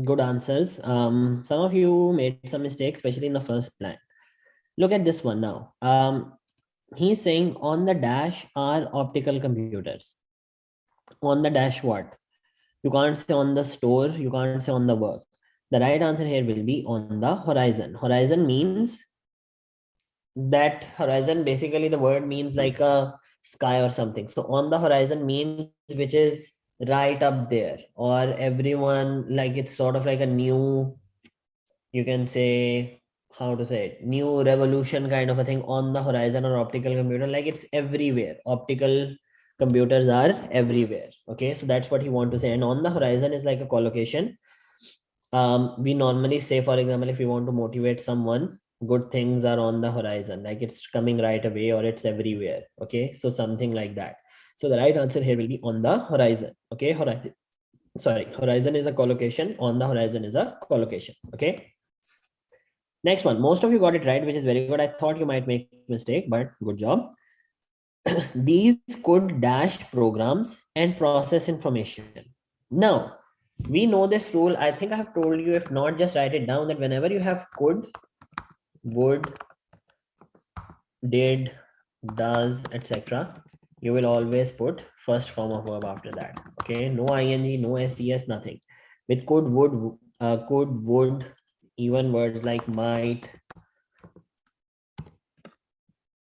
Good answers. Some of you made some mistakes, especially in the first plan. Look at this one now. He's saying on the dash are optical computers. On the dash what? You can't say on the store, you can't say on the work. The right answer here will be on the horizon. Horizon means that horizon, basically the word means like a sky or something. So on the horizon means which is right up there, or everyone, like it's sort of like a new, you can say, how to say it, new revolution kind of a thing on the horizon, or optical computer, like it's everywhere. Optical computers are everywhere. Okay, so that's what you want to say. And on the horizon is like a collocation. We normally say, for example, if we want to motivate someone, good things are on the horizon, like it's coming right away or it's everywhere. Okay, so something like that. So the right answer here will be on the horizon. Okay, horizon, sorry, horizon is a collocation, on the horizon is a collocation. Okay, next one, most of you got it right, which is very good. I thought you might make mistake, but good job. These could dash programs and process information. Now we know this rule. I think I have told you, if not, just write it down, that whenever you have could, would, did, does, etc., you will always put first form of verb after that. Okay, no ing, no ses, nothing. With could, would, even words like might.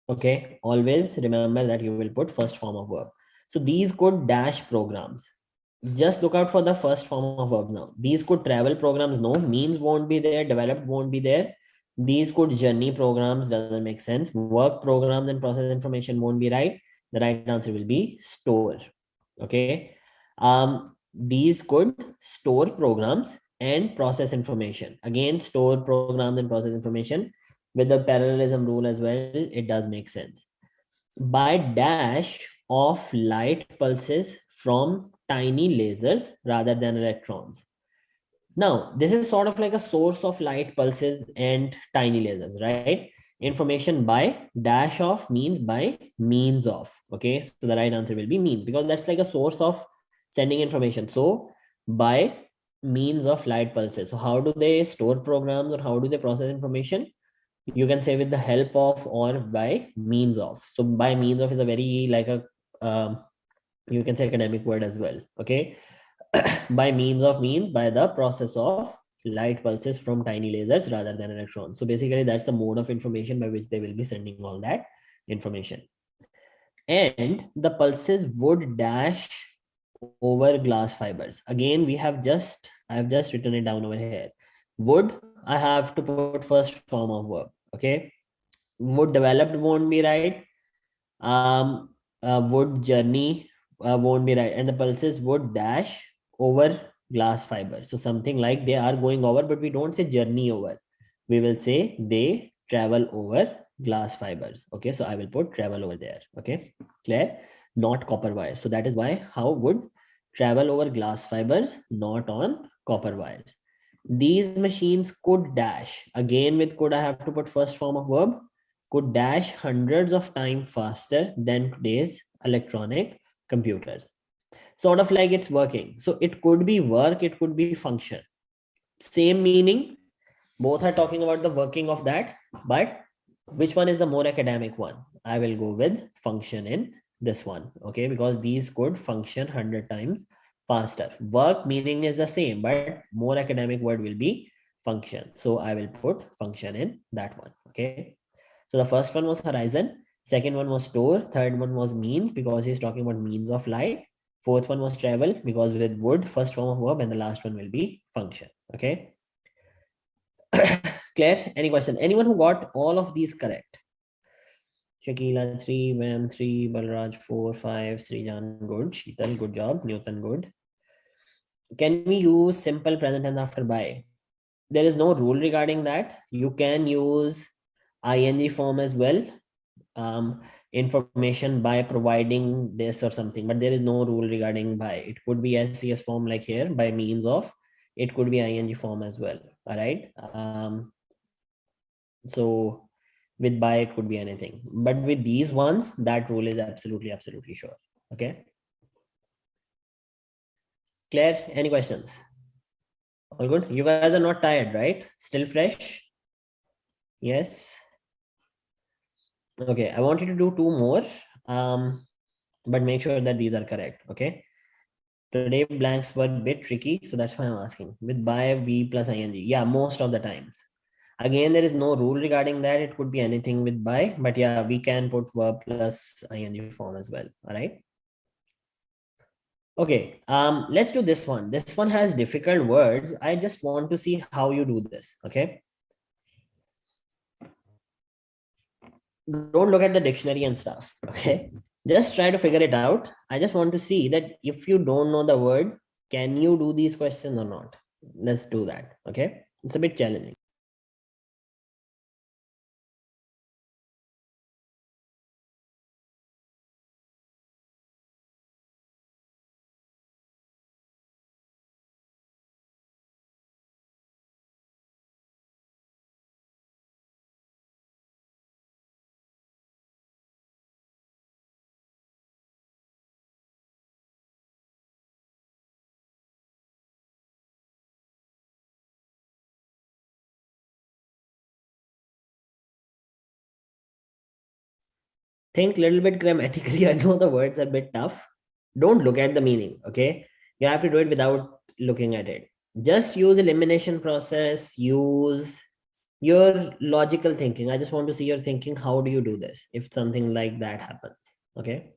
Okay, always remember that you will put first form of verb. So these could dash programs. Just look out for the first form of verb now. These could travel programs, no, means won't be there, developed won't be there. These could journey programs, doesn't make sense. Work programs and process information won't be right. The right answer will be store. Okay. These could store programs and process information. Again, store programs and process information with the parallelism rule as well. It does make sense. By dash of light pulses from tiny lasers rather than electrons. Now, this is sort of like a source of light pulses and tiny lasers, right? Information by dash of means by means of. Okay, so the right answer will be means, because that's like a source of sending information. So by means of light pulses. So how do they store programs, or how do they process information? You can say with the help of or by means of. So by means of is a very like a you can say academic word as well. Okay. By means of means by the process of light pulses from tiny lasers rather than electrons. So basically that's the mode of information by which they will be sending all that information. And the pulses would dash over glass fibers. Again, I have just written it down over here. Would, I have to put first form of verb. Okay, would developed won't be right. Would journey won't be right, and the pulses would dash over glass fiber. So something like they are going over, but we don't say journey over. We will say they travel over glass fibers. Okay, so I will put travel over there. Okay, clear? Not copper wires. So that is why how would travel over glass fibers, not on copper wires. These machines could dash. Again, with could, I have to put first form of verb. Could dash hundreds of times faster than today's electronic computers. Sort of like it's working. So it could be work, it could be function. Same meaning. Both are talking about the working of that, but which one is the more academic one? I will go with function in this one. Okay, because these could function 100 times faster. Work meaning is the same, but more academic word will be function. So I will put function in that one. Okay. So the first one was horizon. Second one was store. Third one was means, because he's talking about means of light. Fourth one was travel, because with would, first form of verb, and the last one will be function. Okay. Claire, any question? Anyone who got all of these correct? Shakila 3, Ma'am 3, Balraj 4, 5, Srijan good, Sheetal good job, Newton good. Can we use simple present tense after by? There is no rule regarding that. You can use ing form as well. Information by providing this or something, but there is no rule regarding by. It could be SCS form like here, by means of. It could be ing form as well. All right. So with by, it could be anything, but with these ones, that rule is absolutely sure. Okay. Claire, any questions? All good? You guys are not tired, right? Still fresh? Yes. Okay, I want you to do two more, but make sure that these are correct. Okay. Today blanks were a bit tricky, so that's why I'm asking. With by, v plus ing. Yeah, most of the times. Again, there is no rule regarding that. It could be anything with by, but yeah, we can put verb plus ing form as well. All right. Okay, let's do this one. This one has difficult words. I just want to see how you do this. Okay. Don't look at the dictionary and stuff. Okay. Just try to figure it out. I just want to see that if you don't know the word, can you do these questions or not? Let's do that. Okay. It's a bit challenging. Think a little bit grammatically. I know the words are a bit tough. Don't look at the meaning. Okay. You have to do it without looking at it. Just use elimination process. Use your logical thinking. I just want to see your thinking. How do you do this if something like that happens? Okay.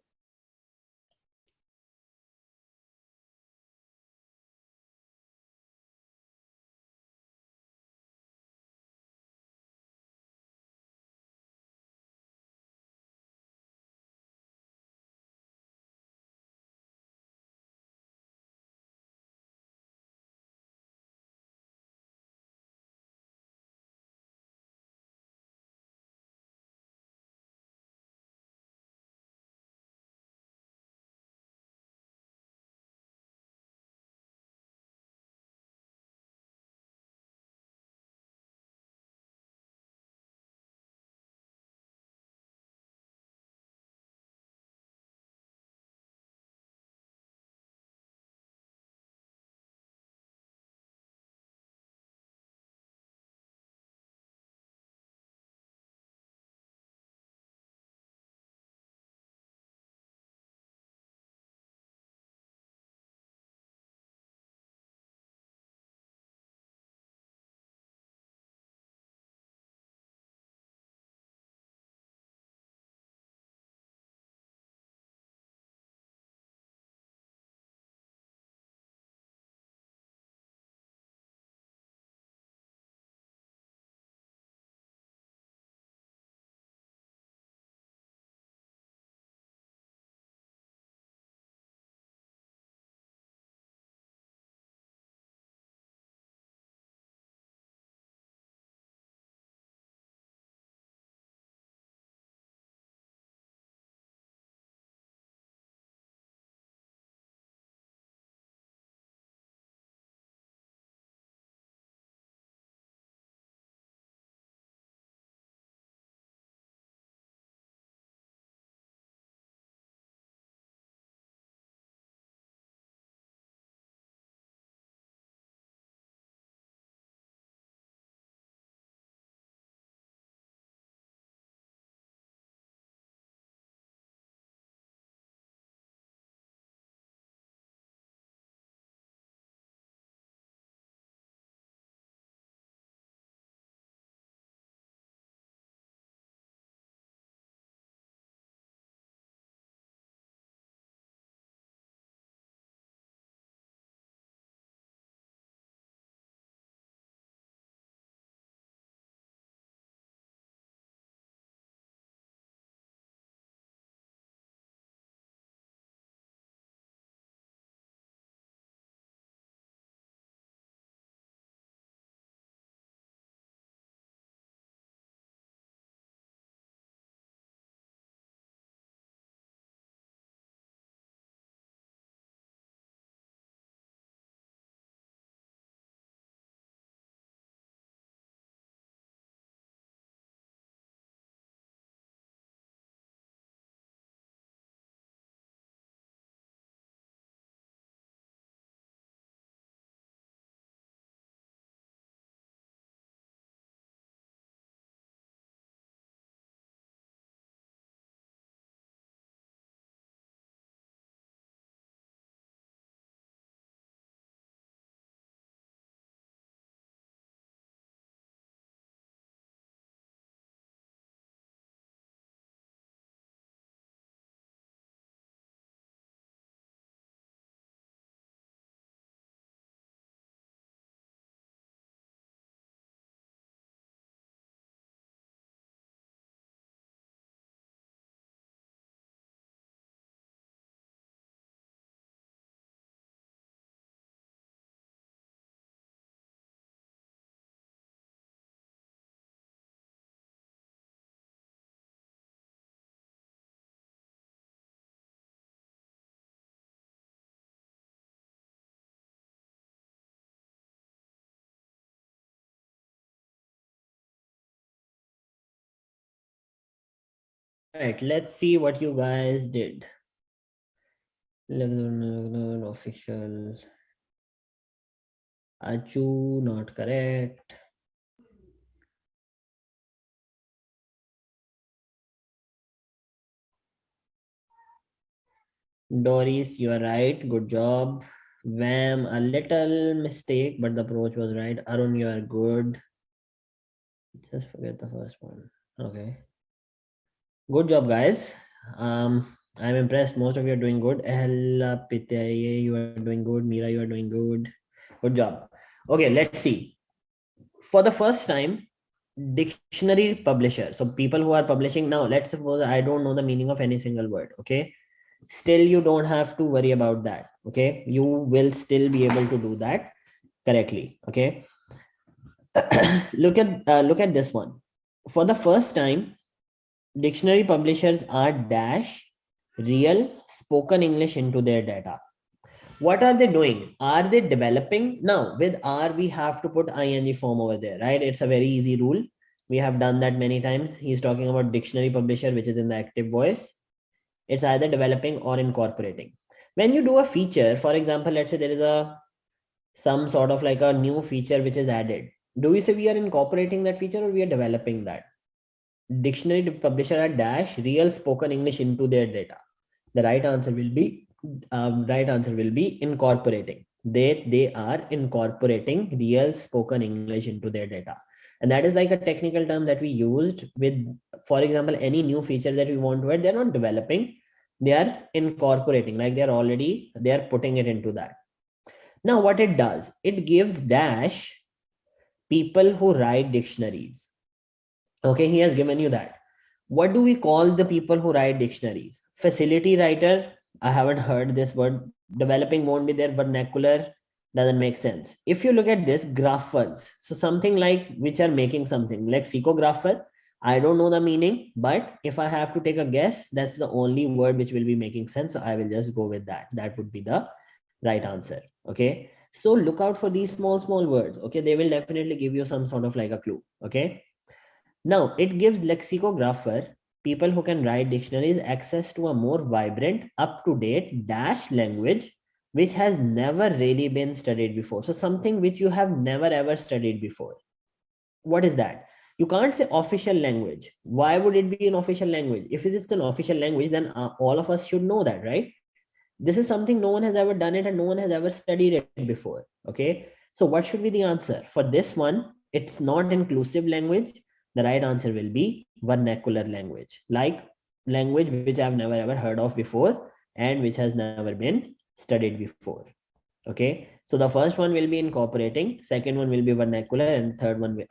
right, let's see what you guys did. Official. Achu, not correct. Doris, you are right. Good job. Vam, a little mistake, but the approach was right. Arun, you are good. Just forget the first one. Okay. Good job, guys. I'm impressed. Most of you are doing good. 𝗙𝗵𝗃𝗃, you are doing good. Meera, you are doing good. Good job. Okay, let's see. For the first time, dictionary publisher. So people who are publishing now, let's suppose I don't know the meaning of any single word. Okay. Still, you don't have to worry about that. Okay. You will still be able to do that correctly. Okay. Look at this one. For the first time, dictionary publishers are dash real spoken English into their data. What are they doing? Are they developing? Now with R, we have to put ing form over there, right? It's a very easy rule. We have done that many times. He's talking about dictionary publisher, which is in the active voice. It's either developing or incorporating. When you do a feature, for example, let's say there is some sort of like a new feature which is added. Do we say we are incorporating that feature or we are developing that? Dictionary publisher are dash real spoken English into their data. The right answer will be incorporating. They are incorporating real spoken English into their data. And that is like a technical term that we used with, for example, any new feature that we want to add. They're not developing, they are incorporating, like they are putting it into that. Now what it does, it gives dash people who write dictionaries. Okay, he has given you that. What do we call the people who write dictionaries? Facility writer. I haven't heard this word. Developing won't be there. Vernacular doesn't make sense. If you look at this, graphers. So something like which are making something like lexicographer. I don't know the meaning, but if I have to take a guess, that's the only word which will be making sense. So I will just go with that. That would be the right answer. Okay. So look out for these small words. Okay. They will definitely give you some sort of like a clue. Okay. Now, it gives lexicographer, people who can write dictionaries, access to a more vibrant, up-to-date dash language, which has never really been studied before. So something which you have never ever studied before. What is that? You can't say official language. Why would it be an official language? If it is an official language, then all of us should know that, right? This is something no one has ever done it and no one has ever studied it before. Okay. So what should be the answer? For this one, it's not inclusive language. The right answer will be vernacular language, like language which I've never ever heard of before and which has never been studied before. Okay. So the first one will be incorporating, second one will be vernacular, and third one,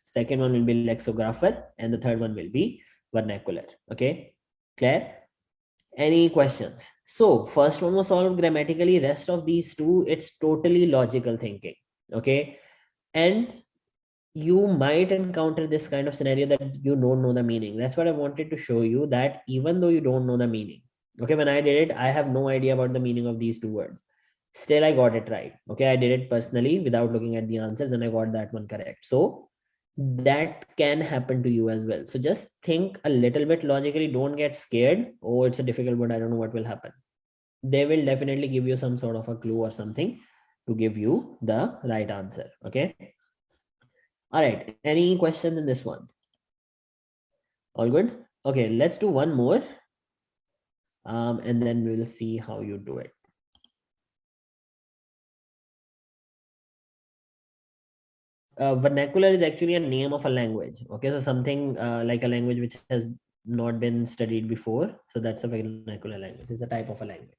second one will be lexicographer, and the third one will be vernacular. Okay. Clear? Any questions? So first one was solved grammatically. Rest of these two, it's totally logical thinking. Okay. And you might encounter this kind of scenario that you don't know the meaning. That's what I wanted to show you, that even though you don't know the meaning, okay, when I did it, I have no idea about the meaning of these two words. Still, I got it right. Okay. I did it personally without looking at the answers and I got that one correct. So that can happen to you as well. So just think a little bit logically. Don't get scared. Oh, it's a difficult word, I don't know what will happen. They will definitely give you some sort of a clue or something to give you the right answer. Okay. All right. Any questions in this one? All good. Okay. Let's do one more. And then we'll see how you do it. Vernacular is actually a name of a language. Okay, so something like a language which has not been studied before. So that's a vernacular language. It's a type of a language.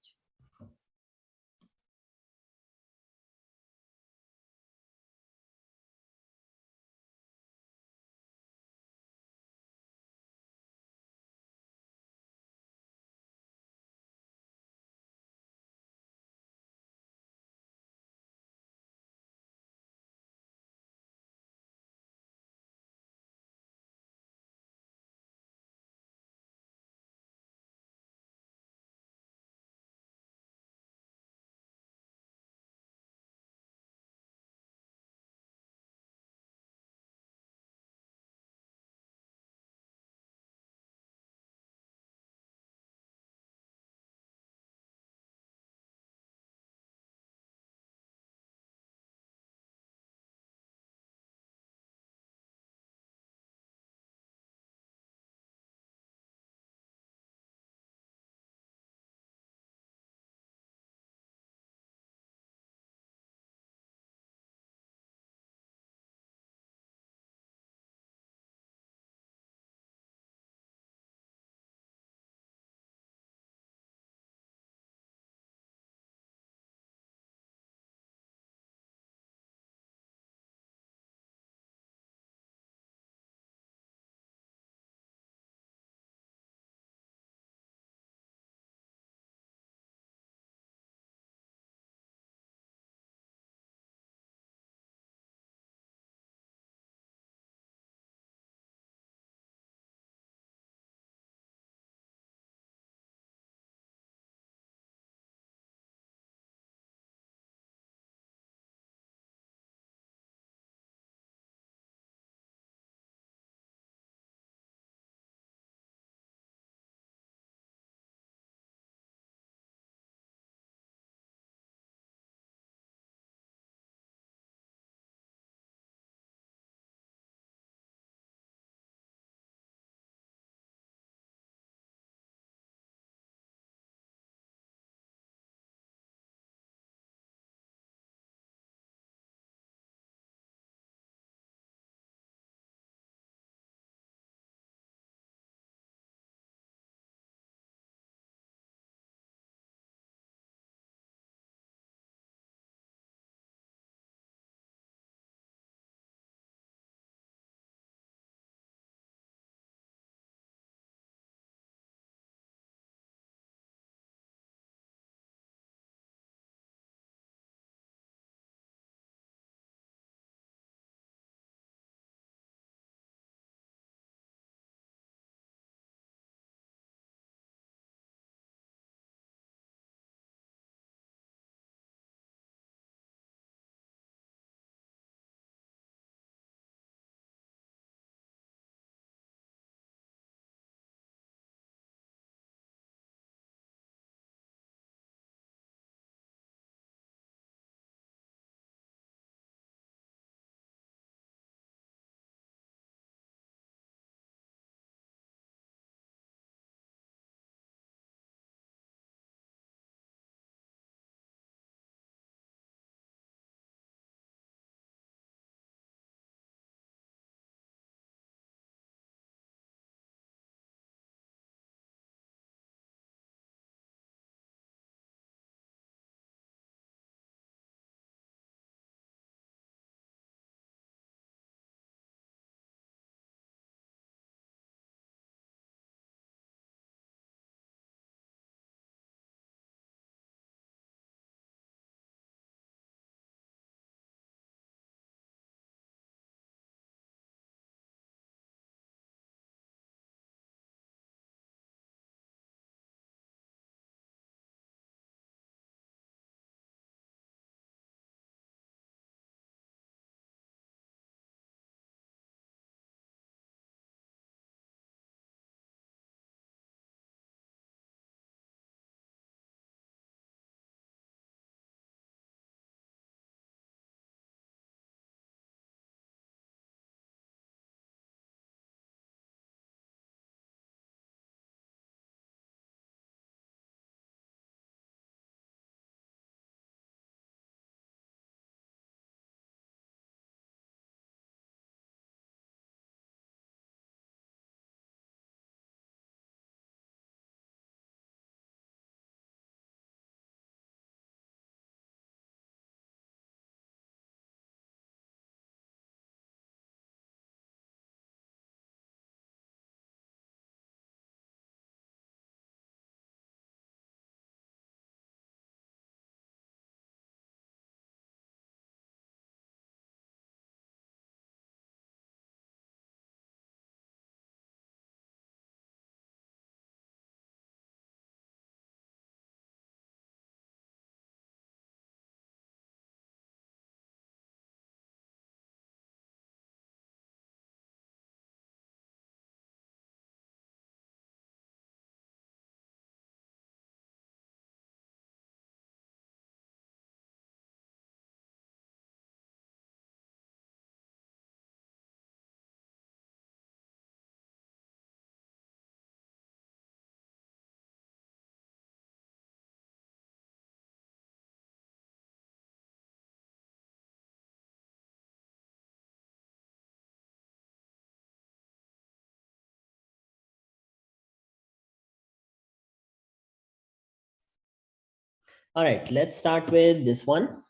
All right, let's start with this one.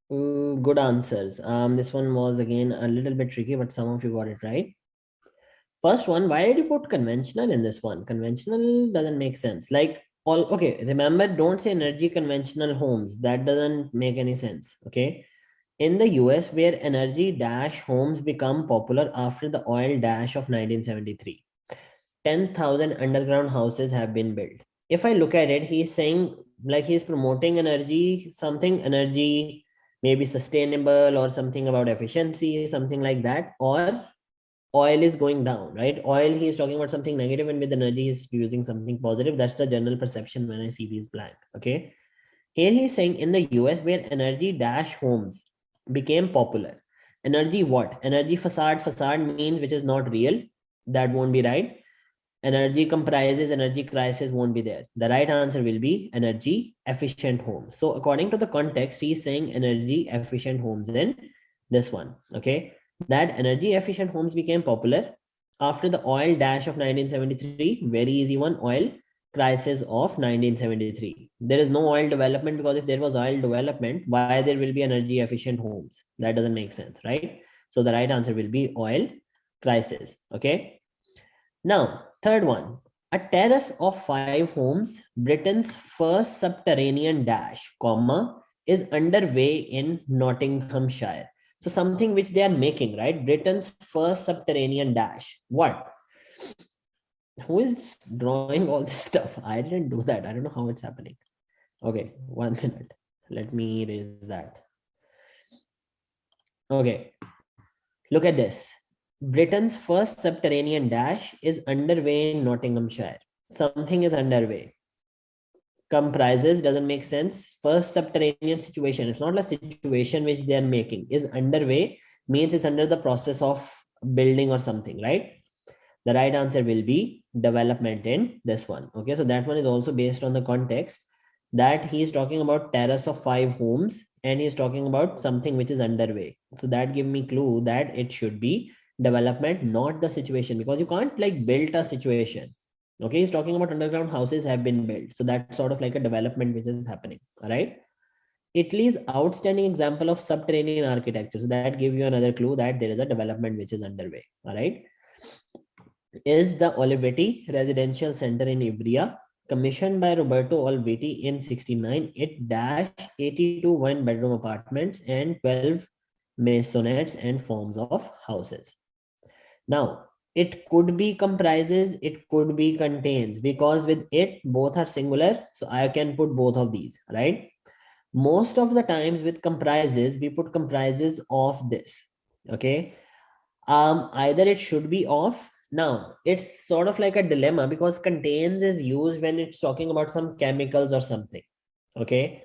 Good answers. This one was again a little bit tricky, but some of you got it right. First one, why did you put conventional in this one? Conventional doesn't make sense. Like all, okay, remember, don't say energy conventional homes. That doesn't make any sense. Okay. In the US, where energy dash homes become popular after the oil dash of 1973, 10,000 underground houses have been built. If I look at it, he's saying like he's promoting energy, something energy, maybe sustainable or something about efficiency, something like that, or oil is going down, right? Oil, he's talking about something negative, and with energy, he's using something positive. That's the general perception when I see these blank. Okay. Here he's saying in the US, where energy dash homes became popular. Energy what? Energy facade. Facade means which is not real. That won't be right. Energy comprises, energy crisis won't be there. The right answer will be energy efficient homes. So according to the context, he's saying energy efficient homes in this one. Okay. That energy efficient homes became popular after the oil dash of 1973. Very easy one. Oil crisis of 1973. There is no oil development, because if there was oil development, why there will be energy efficient homes? That doesn't make sense, right? So the right answer will be oil crisis. Okay. Now, third one, a terrace of 5 homes, Britain's first subterranean dash, comma, is underway in Nottinghamshire. So something which they are making, right? Britain's first subterranean dash. What? Who is drawing all this stuff? I didn't do that. I don't know how it's happening. Okay, 1 minute. Let me erase that. Okay, look at this. Britain's first subterranean dash is underway in Nottinghamshire. Something is underway. Comprises doesn't make sense. First subterranean situation. It's not a situation which they are making. Is underway means it's under the process of building or something, right? The right answer will be development in this one. Okay, so that one is also based on the context that he is talking about terrace of 5 homes, and he is talking about something which is underway. So that give me clue that it should be development, not the situation, because you can't like build a situation. Okay, he's talking about underground houses have been built. So that's sort of like a development which is happening. All right. Italy's outstanding example of subterranean architecture. So that gives you another clue that there is a development which is underway. All right. Is the 𝗂𝗍𝗄𝗏 Residential Center in Ivrea, commissioned by Roberto Olivetti in 69. It dash 82 one-bedroom apartments and 12 maisonettes and forms of houses. Now, it could be comprises, it could be contains, because with it, both are singular. So I can put both of these, right? Most of the times with comprises, we put comprises of this. Okay. Either it should be of. Now, it's sort of like a dilemma, because contains is used when it's talking about some chemicals or something. Okay.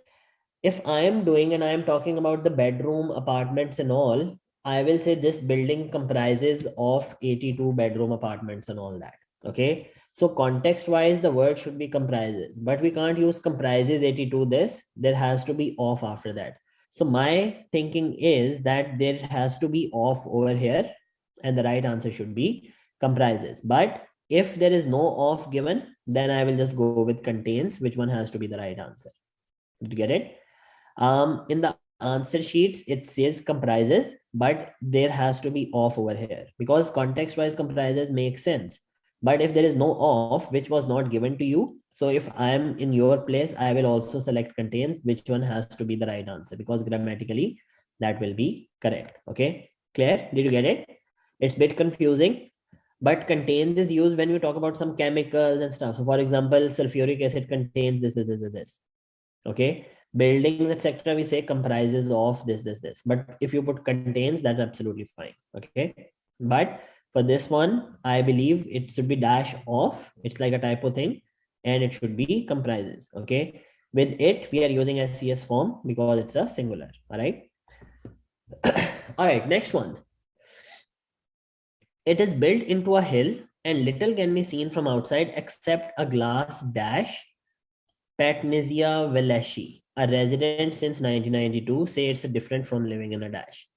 If I am doing and I am talking about the bedroom apartments and all, I will say this building comprises of 82 bedroom apartments and all that. Okay. So context wise, the word should be comprises, but we can't use comprises 82 this. There has to be of after that. So my thinking is that there has to be of over here, and the right answer should be comprises. But if there is no of given, then I will just go with contains, which one has to be the right answer. Did you get it? In the answer sheets, it says comprises, but there has to be of over here, because context wise comprises make sense. But if there is no of, which was not given to you, so if I am in your place, I will also select contains, which one has to be the right answer, because grammatically that will be correct. Okay, clear? Did you get it? It's a bit confusing, but contains is used when we talk about some chemicals and stuff. So for example, sulfuric acid contains this. Okay, buildings, etc., we say comprises of this. But if you put contains, that's absolutely fine. Okay, but for this one, I believe it should be dash of. It's like a typo thing, and it should be comprises. Okay, with it, we are using SCS form because it's a singular. All right. All right, next one. It is built into a hill, and little can be seen from outside except a glass dash. 𝗙𝗵𝗪𝗏, a resident since 1992, say it's different from living in a dash.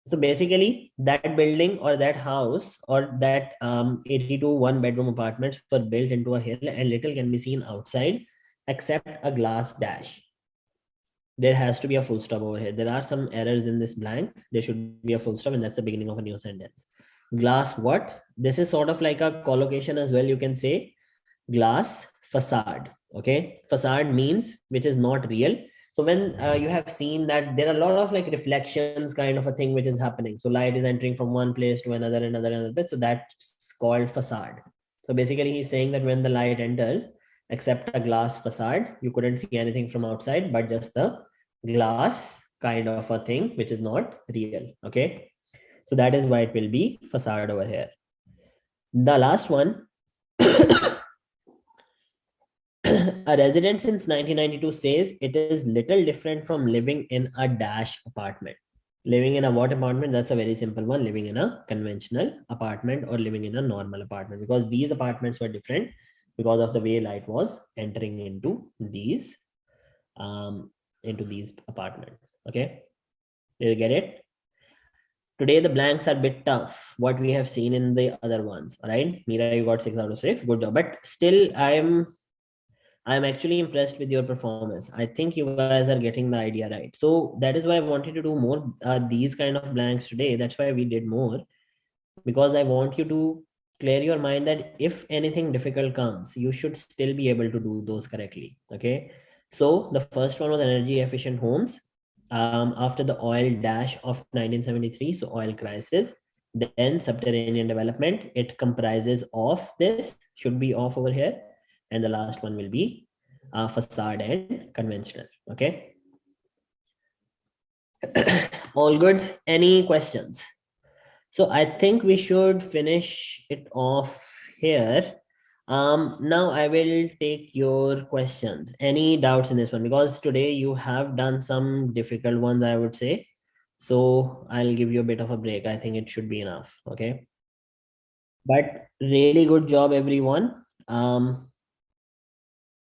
So basically, that building or that house or that 82 one-bedroom apartments were built into a hill, and little can be seen outside except a glass dash. There has to be a full stop over here. There are some errors in this blank. There should be a full stop, and that's the beginning of a new sentence. Glass what? This is sort of like a collocation as well. You can say glass facade. Okay, facade means which is not real. So when you have seen that there are a lot of like reflections kind of a thing which is happening. So light is entering from one place to another. So that's called facade. So basically he's saying that when the light enters, except a glass facade, you couldn't see anything from outside, but just the glass kind of a thing, which is not real. Okay. So that is why it will be facade over here. The last one, a resident since 1992 says it is little different from living in a dash apartment. Living in a what apartment? That's a very simple one. Living in a conventional apartment or living in a normal apartment, because these apartments were different because of the way light was entering into these apartments. Okay, did you get it? Today the blanks are a bit tough, what we have seen in the other ones. All right, Meera, you got 6 out of 6. Good job. But still, I'm actually impressed with your performance. I think you guys are getting the idea right. So that is why I wanted to do more these kind of blanks today. That's why we did more, because I want you to clear your mind that if anything difficult comes, you should still be able to do those correctly. Okay. So the first one was energy efficient homes. After the oil dash of 1973, so oil crisis, then subterranean development. It comprises of this, should be off over here, and the last one will be facade and conventional. Okay. All good. Any questions? So I think we should finish it off here. Now I will take your questions. Any doubts in this one? Because today you have done some difficult ones, I would say. So I'll give you a bit of a break. I think it should be enough. Okay. But really good job, everyone.